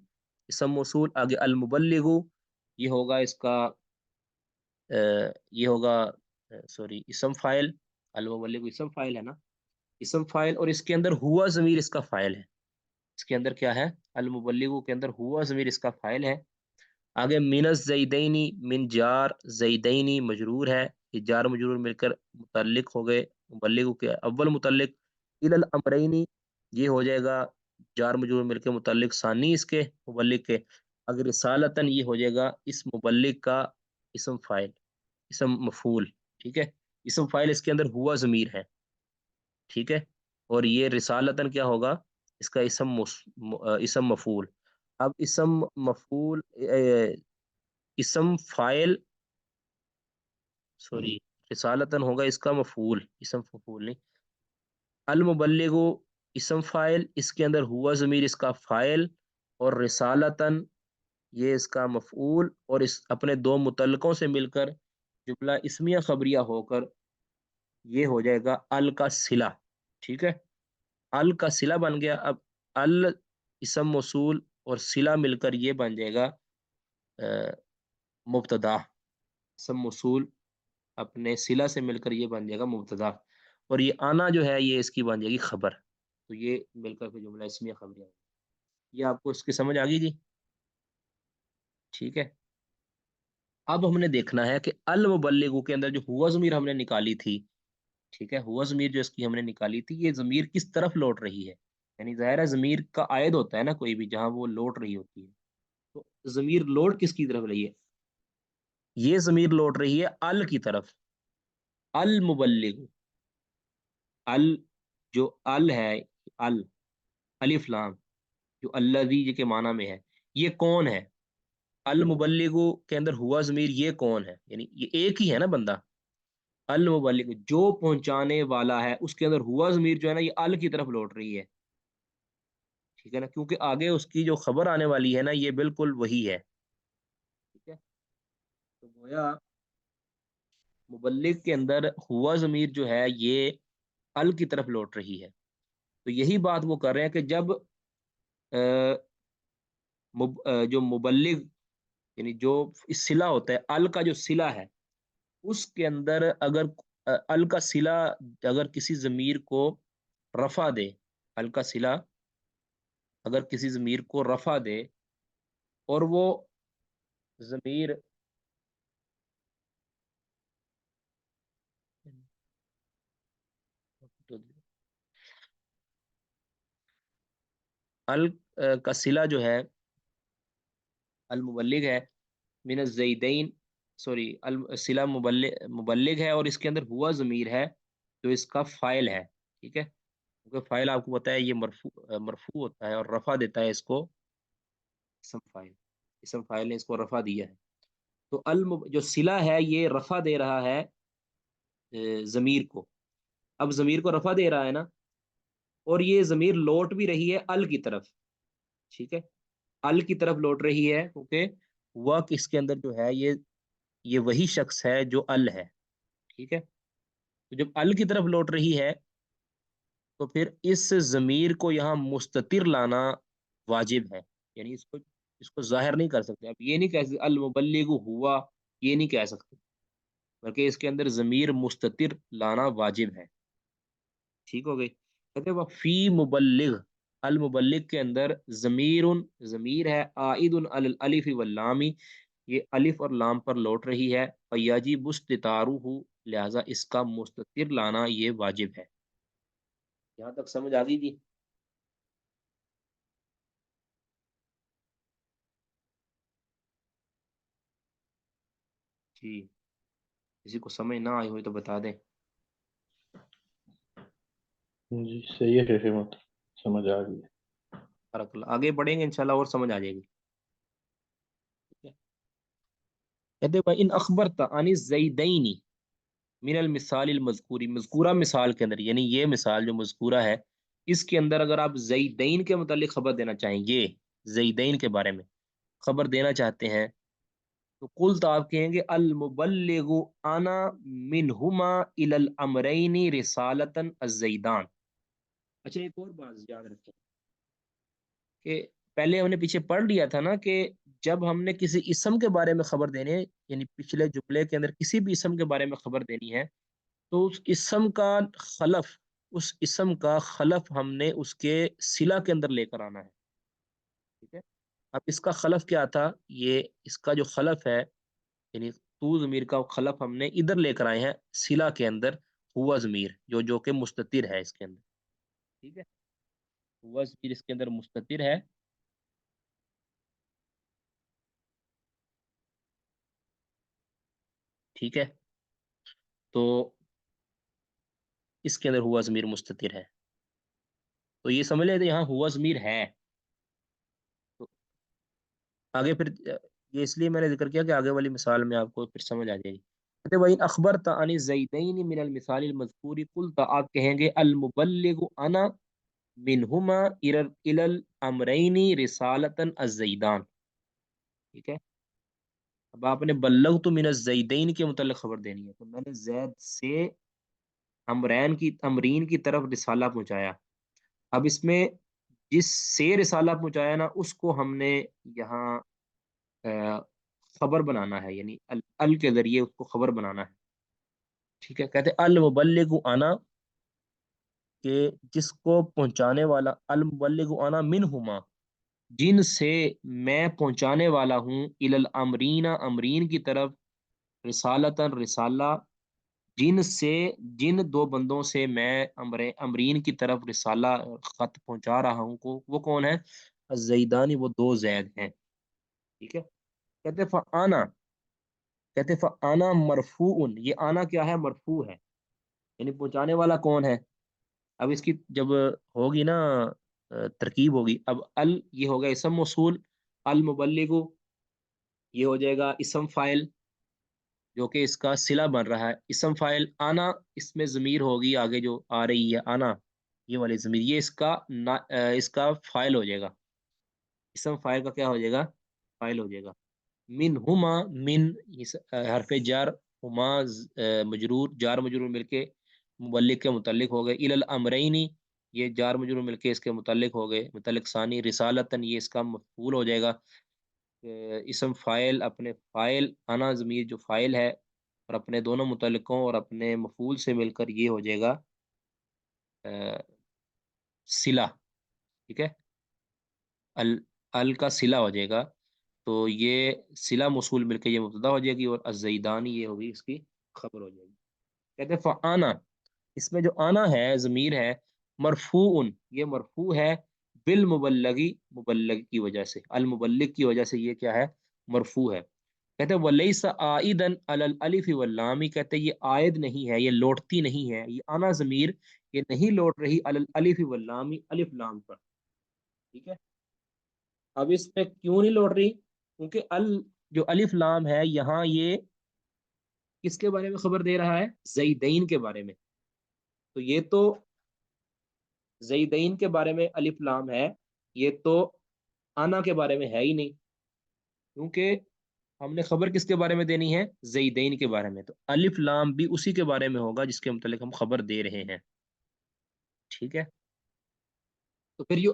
اسم موصول، آگے المبلغ یہ ہوگا اس کا یہ ہوگا سوری اسم فاعل، المبلغ اسم فاعل ہے نا، اسم فاعل، اور اس کے اندر ہوا ضمیر اس کا فاعل ہے، اس کے اندر کیا ہے، المبلغ کے اندر ہوا ضمیر اس کا فاعل ہے. آگے من الزیدینی، من جار، زیدینی مجرور ہے، یہ جار مجرور مل کر متعلق ہو گئے مبلغ کے اول متعلق، الی الامرینی یہ ہو جائے گا جار مجرور مل کے متعلق ثانی اس کے مبلغ کے. اگر رسالتاً یہ ہو جائے گا اس مبلغ کا اسم فاعل، اسم مفعول، ٹھیک ہے، اسم فاعل اس کے اندر ہوا ضمیر ہے، ٹھیک ہے، اور یہ رسالتاً کیا ہوگا، اس کا اسم مفعول. اب اسم مفعول، اسم فاعل، سوری رسالتاً ہوگا اس کا مفعول، اسم مفعول نہیں، المبلغ اسم فاعل، اس کے اندر ہوا ضمیر اس کا فاعل، اور رسالتاً یہ اس کا مفعول، اور اس اپنے دو متعلقوں سے مل کر جملہ اسمیہ خبریہ ہو کر یہ ہو جائے گا ال کا صلہ، ٹھیک ہے، ال کا صلہ بن گیا. اب ال اسم موصول اور صلہ مل کر یہ بن جائے گا مبتدا، اسم موصول اپنے صلہ سے مل کر یہ بن جائے گا مبتدا، اور یہ آنا جو ہے یہ اس کی بن جائے گی خبر. تو یہ مل کر کے جملہ اسمیہ خبریہ. یہ آپ کو اس کی سمجھ آ گئی جی؟ ٹھیک ہے. اب ہم نے دیکھنا ہے کہ المبلغ کے اندر جو ہوا ضمیر ہم نے نکالی تھی، ٹھیک ہے، ہوا ضمیر جو اس کی ہم نے نکالی تھی، یہ ضمیر کس طرف لوٹ رہی ہے؟ یعنی ظاہر ہے ضمیر کا عائد ہوتا ہے نا کوئی بھی، جہاں وہ لوٹ رہی ہوتی ہے. تو ضمیر لوٹ کس کی طرف رہی ہے؟ یہ ضمیر لوٹ رہی ہے ال کی طرف. المبلغ، ال جو ال ہے، ال الف لام جو الذی کے معنی میں ہے، یہ کون ہے؟ المبلغ کے اندر ہوا ضمیر یہ کون ہے؟ یعنی یہ ایک ہی ہے نا بندہ. المبلغ جو پہنچانے والا ہے، اس کے اندر ہوا ضمیر جو ہے نا یہ ال کی طرف لوٹ رہی ہے. ٹھیک ہے نا، کیونکہ آگے اس کی جو خبر آنے والی ہے نا یہ بالکل وہی ہے. ٹھیک ہے، تو گویا مبلغ کے اندر ہوا ضمیر جو ہے یہ ال کی طرف لوٹ رہی ہے. تو یہی بات وہ کر رہے ہیں کہ جب جو مبلغ یعنی جو صلہ ہوتا ہے، ال کا جو صلہ ہے اس کے اندر اگر ال کا صلہ اگر کسی ضمیر کو رفع دے، ال کا صلہ اگر کسی ضمیر کو رفع دے اور وہ ضمیر ال کا صلہ جو ہے المبلغ ہے من الزیدین، سوری الصلہ مبلغ ہے اور اس کے اندر ہوا ضمیر ہے جو اس کا فاعل ہے. ٹھیک ہے، کیونکہ فاعل آپ کو پتا ہے یہ مرفوع ہوتا ہے اور رفع دیتا ہے اس کو اسم فاعل. اسم فاعل نے اس کو رفع دیا ہے. تو جو صلہ ہے یہ رفع دے رہا ہے ضمیر کو. اب ضمیر کو رفع دے رہا ہے نا، اور یہ ضمیر لوٹ بھی رہی ہے ال کی طرف. ٹھیک ہے، ال کی طرف لوٹ رہی ہے کیونکہ ہوا کس کے اندر جو ہے یہ وہی شخص ہے جو ال ہے. ٹھیک ہے، تو جب ال کی طرف لوٹ رہی ہے تو پھر اس ضمیر کو یہاں مستتر لانا واجب ہے. یعنی اس کو ظاہر نہیں کر سکتے. اب یہ نہیں کہہ سکتے المبلغ ہوا، یہ نہیں کہہ سکتے، بلکہ اس کے اندر ضمیر مستتر لانا واجب ہے. ٹھیک ہو گئی. کہتے وہ فی مبلغ، المبلغ کے اندر ضمیر ہے عائد علی الالف واللام، یہ الف اور لام پر لوٹ رہی ہے. فیاجب استتارہ، لہذا اس کا مستتر لانا یہ واجب ہے. یہاں تک سمجھ آ گئی جی؟ جی، کسی کو سمجھ نہ آئی ہوئی تو بتا دیں. جی صحیح ہے فہمت، سمجھ آ گئی. بارک اللہ. آگے بڑھیں گے انشاءاللہ اور سمجھ آ جائے گی. ٹھیک ہے، کہتے ہیں ان اخبرت عن الزیدین من المثال المذکوری، مذکورہ مثال کے اندر، یعنی یہ مثال جو مذکورہ ہے اس کے اندر اگر آپ زیدین کے متعلق خبر دینا چاہیں گے، زیدین کے بارے میں خبر دینا چاہتے ہیں، تو قل تو آپ کہیں گے المبلغ انا منہما الی الامرین رسالتا الزیدان. اچھا ایک اور بات یاد رکھیں کہ پہلے ہم نے پیچھے پڑھ لیا تھا نا کہ جب ہم نے کسی اسم کے بارے میں خبر دینے، یعنی پچھلے جملے کے اندر کسی بھی اسم کے بارے میں خبر دینی ہے تو اس اسم کا خلف ہم نے اس کے صلہ کے اندر لے کر آنا ہے. ٹھیک ہے، اب اس کا خلف کیا تھا؟ یہ اس کا جو خلف ہے یعنی تو ضمیر کا خلف ہم نے ادھر لے کر آئے ہیں صلہ کے اندر، ہوا ضمیر جو کہ مستتر ہے اس کے اندر. ٹھیک ہے، ہوا ضمیر اس کے اندر مستتر ہے. ٹھیک ہے، تو اس کے اندر ہوا ضمیر مستتر ہے. تو یہ سمجھ لیں یہاں ہوا ضمیر ہے. تو آگے پھر یہ اس لیے میں نے ذکر کیا کہ آگے والی مثال میں آپ کو پھر سمجھ آ جائے گی. وَإِنْ أَخْبَرْتَ عَنِ الزَّيْدَيْنِ مِنَ الْمِثَالِ الْمَذْكُورِ قُلْتَ، آپ کہیں گے المبلغ انا منہما الی الامرین رسالتا الزیدان. ٹھیک ہے، اب آپ نے بلغت من الزیدین کے متعلق خبر دینی ہے، تو میں نے زید سے امرین کی طرف رسالہ پہنچایا. اب اس میں جس سے رسالہ پہنچایا نا اس کو ہم نے یہاں خبر بنانا ہے، یعنی ال کے ذریعے اس کو خبر بنانا ہے. ٹھیک ہے، کہتے المبلغ انا کہ جس کو پہنچانے والا، المبلغ انا منہما، جن سے میں پہنچانے والا ہوں، الامرین، امرین کی طرف، رسالتاً رسالہ، جن سے، جن دو بندوں سے میں امرین کی طرف رسالہ خط پہنچا رہا ہوں کو، وہ کون ہے؟ الزیدانی، وہ دو زید ہیں، ٹھیک ہے۔ کہتے فانا، کہتے فانا مرفوع، یہ آنا کیا ہے؟ مرفوع ہے، یعنی پہنچانے والا کون ہے؟ اب اس کی جب ہوگی نا ترکیب ہوگی، اب یہ ہوگا اسم موصول، المبلغ یہ ہو جائے گا اسم فاعل جو کہ اس کا صلہ بن رہا ہے، اسم فاعل آنا، اس میں ضمیر ہوگی آگے جو آ رہی ہے آنا، یہ والی ضمیر، یہ اس کا فاعل ہو جائے گا، اسم فاعل کا کیا ہو جائے گا؟ فاعل ہو جائے گا۔ من ہما، من حرف جار، ہما مجرور، جار مجرور مل کے مبلغ کے متعلق ہو گئے، الامرینی یہ جار مجرور مل کے اس کے متعلق ہو گئے، متعلق ثانی، رسالتاً یہ اس کا مفعول ہو جائے گا، اسم فاعل اپنے فاعل، انا ضمیر جو فاعل ہے اور اپنے دونوں متعلقوں اور اپنے مفعول سے مل کر یہ ہو جائے گا صلہ، ٹھیک ہے، ال ال کا صلہ ہو جائے گا، تو یہ صلہ موصول مل کے یہ مبتدا ہو جائے گی، اور الزیدانی یہ ہوگی اس کی خبر ہو جائے گی۔ کہتے ہیں فآنا، اس میں جو آنا ہے ضمیر ہے، مرفوع، یہ مرفوع ہے، بالمبلغی، مبلغ کی وجہ سے، المبلغ کی وجہ سے یہ کیا ہے؟ مرفوع ہے۔ کہتے ہیں ولیس عائدا علی الالف واللام، کہتے ہیں یہ عائد نہیں ہے، یہ لوٹتی نہیں ہے، یہ آنا ضمیر یہ نہیں لوٹ رہی علی الالف واللام، الف لام پر، ٹھیک ہے۔ اب اس میں کیوں نہیں لوٹ رہی؟ کیونکہ جو الف لام ہے یہاں یہ کس کے بارے میں خبر دے رہا ہے؟ زیدین کے بارے میں، تو یہ تو زیدین کے بارے میں الف لام ہے، یہ تو آنا کے بارے میں ہے ہی نہیں، کیونکہ ہم نے خبر کس کے بارے میں دینی ہے؟ زیدین کے بارے میں، تو الف لام بھی اسی کے بارے میں ہوگا جس کے متعلق ہم خبر دے رہے ہیں، ٹھیک ہے۔ تو پھر یہ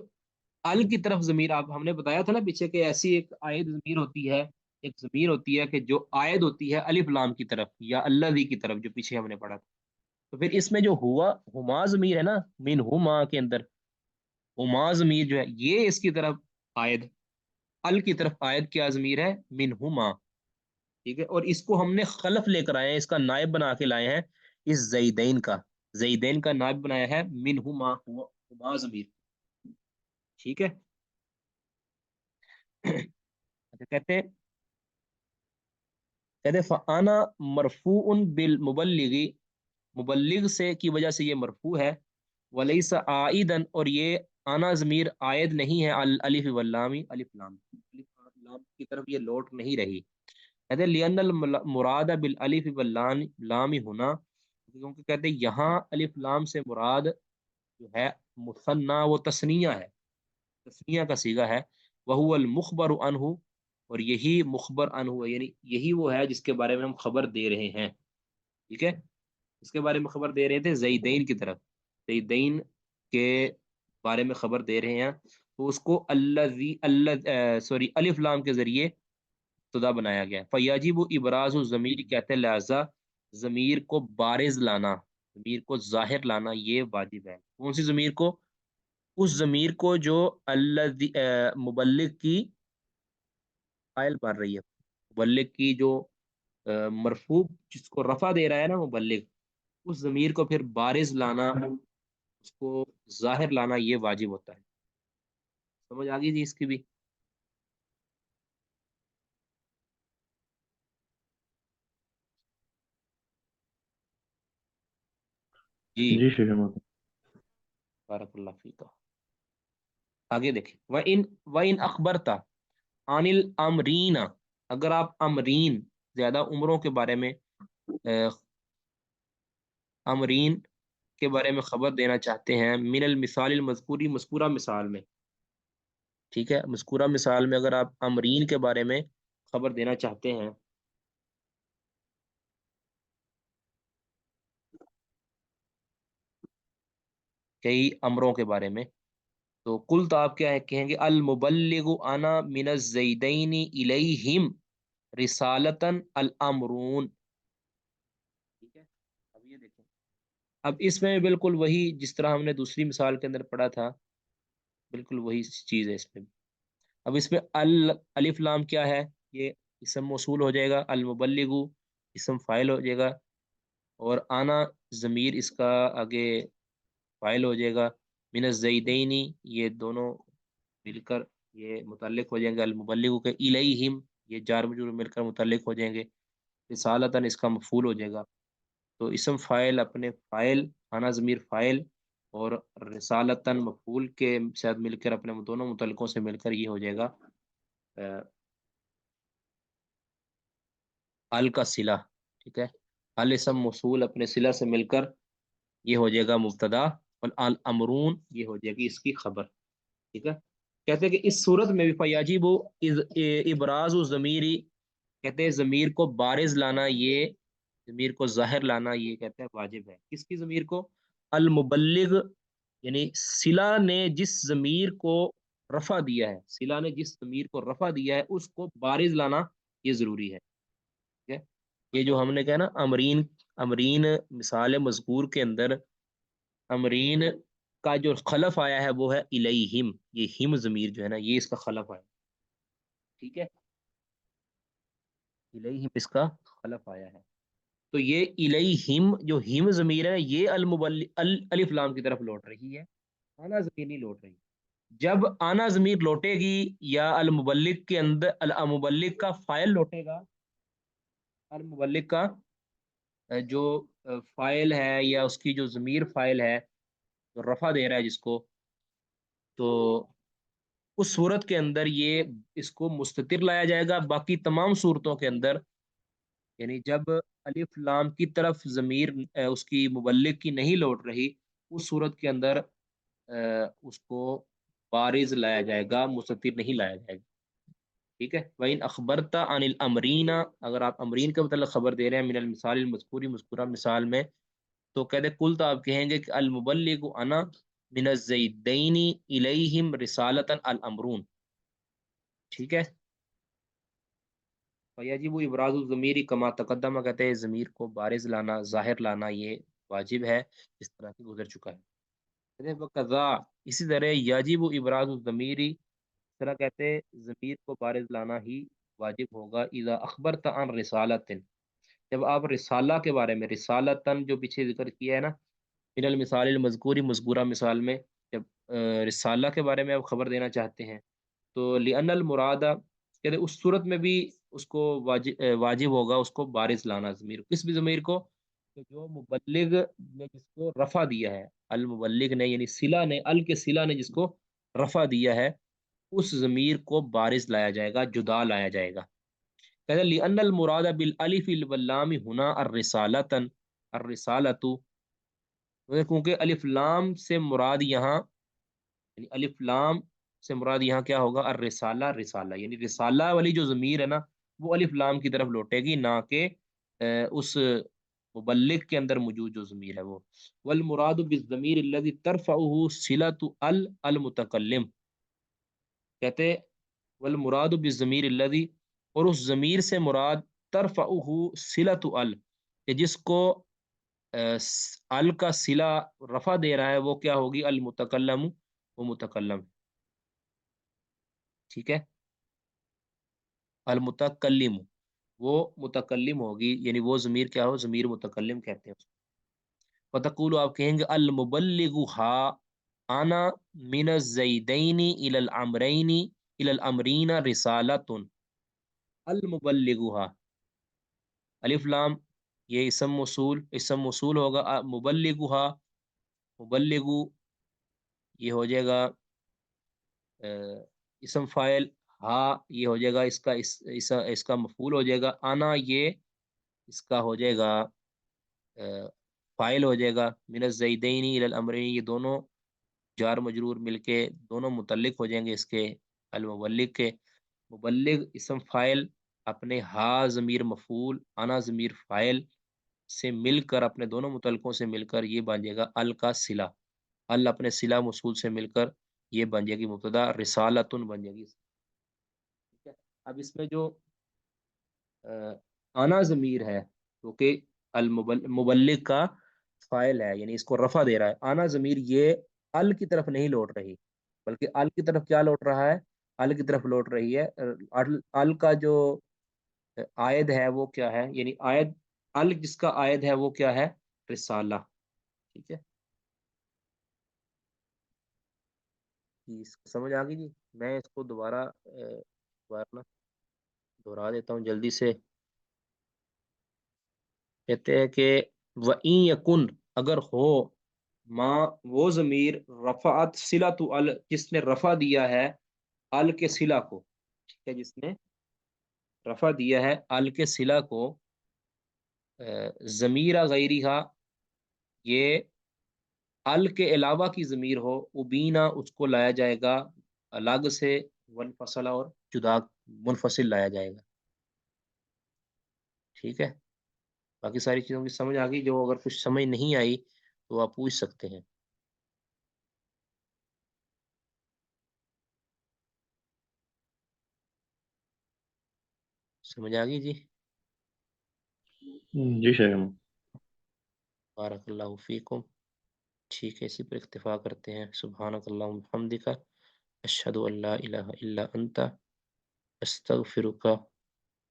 ال کی طرف ضمیر، آپ ہم نے بتایا تھا نا پیچھے کہ ایسی ایک عائد ضمیر ہوتی ہے، ایک ضمیر ہوتی ہے کہ جو عائد ہوتی ہے الف لام کی طرف یا اللہ کی طرف، جو پیچھے ہم نے پڑھا تھا، تو پھر اس میں جو ہوا ہما ضمیر ہے نا، من ہما کے اندر ہما ضمیر جو ہے یہ اس کی طرف عائد، ال کی طرف عائد کیا ضمیر ہے؟ من ہما، ٹھیک ہے، اور اس کو ہم نے خلف لے کر آئے ہیں، اس کا نائب بنا کے لائے ہیں، اس زیدین کا، زیدین کا نائب بنایا ہے من ہما، ہما ضمیر، ٹھیک ہے۔ اچھا، کہتے فانا مرفوع بالمبلغ، مبلغ سے کی وجہ سے یہ مرفوع ہے، ولیس عائدا، اور یہ آنا ضمیر عائد نہیں ہے الف واللام، الف لام، الف لام کی طرف یہ لوٹ نہیں رہی، کہتے لأن المراد بالالف واللام لام ہونا، کیونکہ کہتے یہاں الف لام سے مراد جو ہے مثنیٰ، وہ تثنیہ ہے، تسنیہ کا صیغہ ہے، وہ المخبر عنہ، اور یہی مخبر عنہ ہے، یعنی یہی وہ ہے جس کے بارے میں ہم خبر دے رہے ہیں، ٹھیک ہے، اس کے بارے میں خبر دے رہے تھے زیدین کی طرف، زیدین کے بارے میں خبر دے رہے ہیں، تو اس کو سوری الف لام کے ذریعے ابتدا بنایا گیا، فیاجب ابراز الضمیر، کہتے ہیں لہذا ضمیر کو بارز لانا، ضمیر کو ظاہر لانا یہ واجب ہے، کون سی ضمیر کو؟ اس ضمیر کو جو مبلغ کی فاعل بن رہی ہے، مبلغ کی جو مرفوع جس کو رفع دے رہا ہے نا مبلغ، اس ضمیر کو پھر بارز لانا، اس کو ظاہر لانا یہ واجب ہوتا ہے، سمجھ آ گئی جی اس کی بھی؟ جی، جی شیخ احمد۔ بارک اللہ فیک، آگے دیکھیں، وَإِنْ أَخْبَرْتَ عَنِ الْأَمْرِينَ، اگر آپ امرین، زیادہ عمروں کے بارے میں، امرین کے بارے میں خبر دینا چاہتے ہیں، من المثال المذکوری، مذکورہ مثال میں، ٹھیک ہے، مذکورہ مثال میں اگر آپ امرین کے بارے میں خبر دینا چاہتے ہیں، کئی امروں کے بارے میں، تو کل تو آپ کیا ہے کہیں گے؟ المبلغ انا من الزیدین الیہم رسالتاً الامرون، ٹھیک ہے۔ اب یہ دیکھیں اب اس میں بالکل وہی جس طرح ہم نے دوسری مثال کے اندر پڑھا تھا، بالکل وہی چیز ہے اس میں بھی۔ اب اس میں الف لام کیا ہے؟ یہ اسم موصول ہو جائے گا، المبلغ اسم فاعل ہو جائے گا، اور آنا ضمیر اس کا آگے فاعل ہو جائے گا، من الزیدینی یہ دونوں مل کر یہ متعلق ہو جائیں گے، المبلغ کے الیہم یہ جار مجرور مل کر متعلق ہو جائیں گے، رسالتاً اس کا مفعول ہو جائے گا۔ تو اسم فاعل اپنے فاعل، آنا ضمیر فاعل، اور رسالتاً مفعول کے ساتھ مل کر اپنے دونوں متعلقوں سے مل کر یہ ہو جائے گا ال کا صلہ، ٹھیک ہے۔ الاسم موصول اپنے صلہ سے مل کر یہ ہو جائے گا مبتدا، اور الامرون یہ ہو جائے گی اس کی خبر، ٹھیک ہے۔ کہتے ہیں کہ اس صورت میں بھی فیاجب ابراز ضمیری، کہتے ہیں ضمیر کو بارز لانا، یہ ضمیر کو ظاہر لانا یہ کہتے ہیں واجب ہے۔ کس کی ضمیر کو؟ المبلغ، یعنی صلہ نے جس ضمیر کو رفع دیا ہے، صلہ نے جس ضمیر کو رفع دیا ہے اس کو بارز لانا یہ ضروری ہے، ٹھیک ہے۔ یہ جو ہم نے کہا نا امرین، امرین مثال مذکور کے اندر امرین کا جو خلف آیا ہے وہ ہے الیہم، یہ ہم ضمیر جو ہے نا یہ اس کا خلف آیا، ٹھیک ہے، الیہم اس کا خلف آیا ہے۔ تو یہ الیہم جو ہم ضمیر ہے یہ الف لام کی طرف لوٹ رہی ہے، آنا ضمیر نہیں لوٹ رہی۔ جب آنا ضمیر لوٹے گی یا المبلغ کے اندر المبلغ کا فاعل لوٹے گا، المبلغ کا جو فاعل ہے یا اس کی جو ضمیر فاعل ہے جو رفع دے رہا ہے جس کو، تو اس صورت کے اندر یہ اس کو مستتر لایا جائے گا۔ باقی تمام صورتوں کے اندر یعنی جب الف لام کی طرف ضمیر اس کی مبلغ کی نہیں لوٹ رہی، اس صورت کے اندر اس کو بارز لایا جائے گا، مستتر نہیں لایا جائے گا، ٹھیک ہے۔ وَإِنْ أَخْبَرْتَ عَنِ الْأَمْرِينَ، اگر آپ امرین کا متعلق خبر دے رہے ہیں من المثال المذکوری مذکورہ مثال میں، تو کہتے کل تو آپ کہیں گے کہ المبلغ انا من الزیدین الیہم رسالتا الامرون، ٹھیک ہے۔ فیجب ابراز الضمیر کما تقدمہ، کہتے ہیں ضمیر کو بارز لانا، ظاہر لانا یہ واجب ہے، اس طرح سے گزر چکا ہے۔ وقضا، اسی طرح یجب ابراز الضمیر، اس طرح کہتے ہیں ضمیر کو بارز لانا ہی واجب ہوگا اذا اخبرت عن رسالت، جب آپ رسالہ کے بارے میں، رسالتاً جو پیچھے ذکر کیا ہے نا من المثال المذکوری مذکورہ مثال میں، جب رسالہ کے بارے میں آپ خبر دینا چاہتے ہیں تو لأن المراد، کہتے ہیں اس صورت میں بھی اس کو واجب ہوگا اس کو بارز لانا ضمیر، کس بھی ضمیر کو؟ کہ جو مبلغ نے جس کو رفع دیا ہے، المبلغ نے یعنی صلہ نے، ال کے صلہ نے جس کو رفع دیا ہے اس ضمیر کو بارز لایا جائے گا، جدا لایا جائے گا۔ کہتے ہیں لأن المراد بالالف واللام ہنا الرسالۃ، الرسالۃ، کیونکہ الف لام سے مراد یہاں، یعنی الف لام سے مراد یہاں کیا ہوگا؟ الرسالہ، رسالہ، یعنی رسالہ والی جو ضمیر ہے نا وہ الف لام کی طرف لوٹے گی، نہ کہ اس مبلغ کے اندر موجود جو ضمیر ہے وہ۔ والمراد بالضمیر الذي ترفعه صلة المتکلم، کہتے والمراد بالضمیر الذي، اور اس ضمیر سے مراد ترفعه صلة کہ جس کو ال کا صلہ رفع دے رہا ہے وہ کیا ہوگی؟ المتکلم، وہ متکلم، ٹھیک ہے، المتکلم وہ متکلم ہوگی، یعنی وہ ضمیر کیا ہو؟ ضمیر متکلم کہتے ہیں اس کو۔ فتقول، آپ کہیں گے المبلغ ہا انا من الزیدین الی الامرین الی الامرین رسالۃ، المبلغ ہا، الف لام یہ اسم موصول ہوگا، مبلغ ہا، مبلغ یہ ہو جائے گا اسم فاعل، ہاں یہ ہو جائے گا اس کا مفعول ہو جائے گا، آنا یہ اس کا ہو جائے گا فاعل ہو جائے گا، من الزیدین الی الامرین یہ دونوں جار مجرور مل کے دونوں متعلق ہو جائیں گے اس کے المبلغ کے۔ مبلغ اسم فاعل اپنے ہا ضمیر مفعول، آنا ضمیر فاعل سے مل کر اپنے دونوں متعلقوں سے مل کر یہ بن جائے گا ال کا صلہ، ال اپنے صلہ موصول سے مل کر یہ بن جائے گی مبتدا، رسالتن بن جائے گی، ٹھیک ہے۔ اب اس میں جو آنا ضمیر ہے کیونکہ مبلغ کا فائل ہے، یعنی اس کو رفع دے رہا ہے. آنا ضمیر یہ ال کی طرف نہیں لوٹ رہی، بلکہ ال کی طرف کیا لوٹ رہا ہے؟ ال کی طرف لوٹ رہی ہے. ال کا جو آید ہے وہ کیا ہے؟ یعنی آید، ال جس کا آید ہے وہ کیا ہے؟ رسالہ. ٹھیک ہے، اس کو سمجھ آ گئی جی؟ میں اس کو دوبارہ نا دہرا دیتا ہوں جلدی سے. کہتے ہیں کہ وَإِن یکن، اگر ہو، ماں وہ ضمیر رفعت صلۃ ال، جس نے رفع دیا ہے ال کے صلہ کو. ٹھیک ہے، جس نے رفع دیا ہے ال کے صلہ کو، ضمیر غیرہا، یہ ال کے علاوہ کی ضمیر ہو، ابینا، اس کو لایا جائے گا الگ سے، ونفصل، اور جدا منفصل لایا جائے گا. ٹھیک ہے، باقی ساری چیزوں کی سمجھ آ گئی؟ جو اگر کچھ سمجھ نہیں آئی تو آپ پوچھ سکتے ہیں. سمجھ آ گئی جی؟ جی شیخ. بارک اللہ فیکم. ٹھیک ہے، اسی پر اکتفا کرتے ہیں. سبحانک اللہم وبحمدک، اشہد ان لا الہ الا انت، استغفرک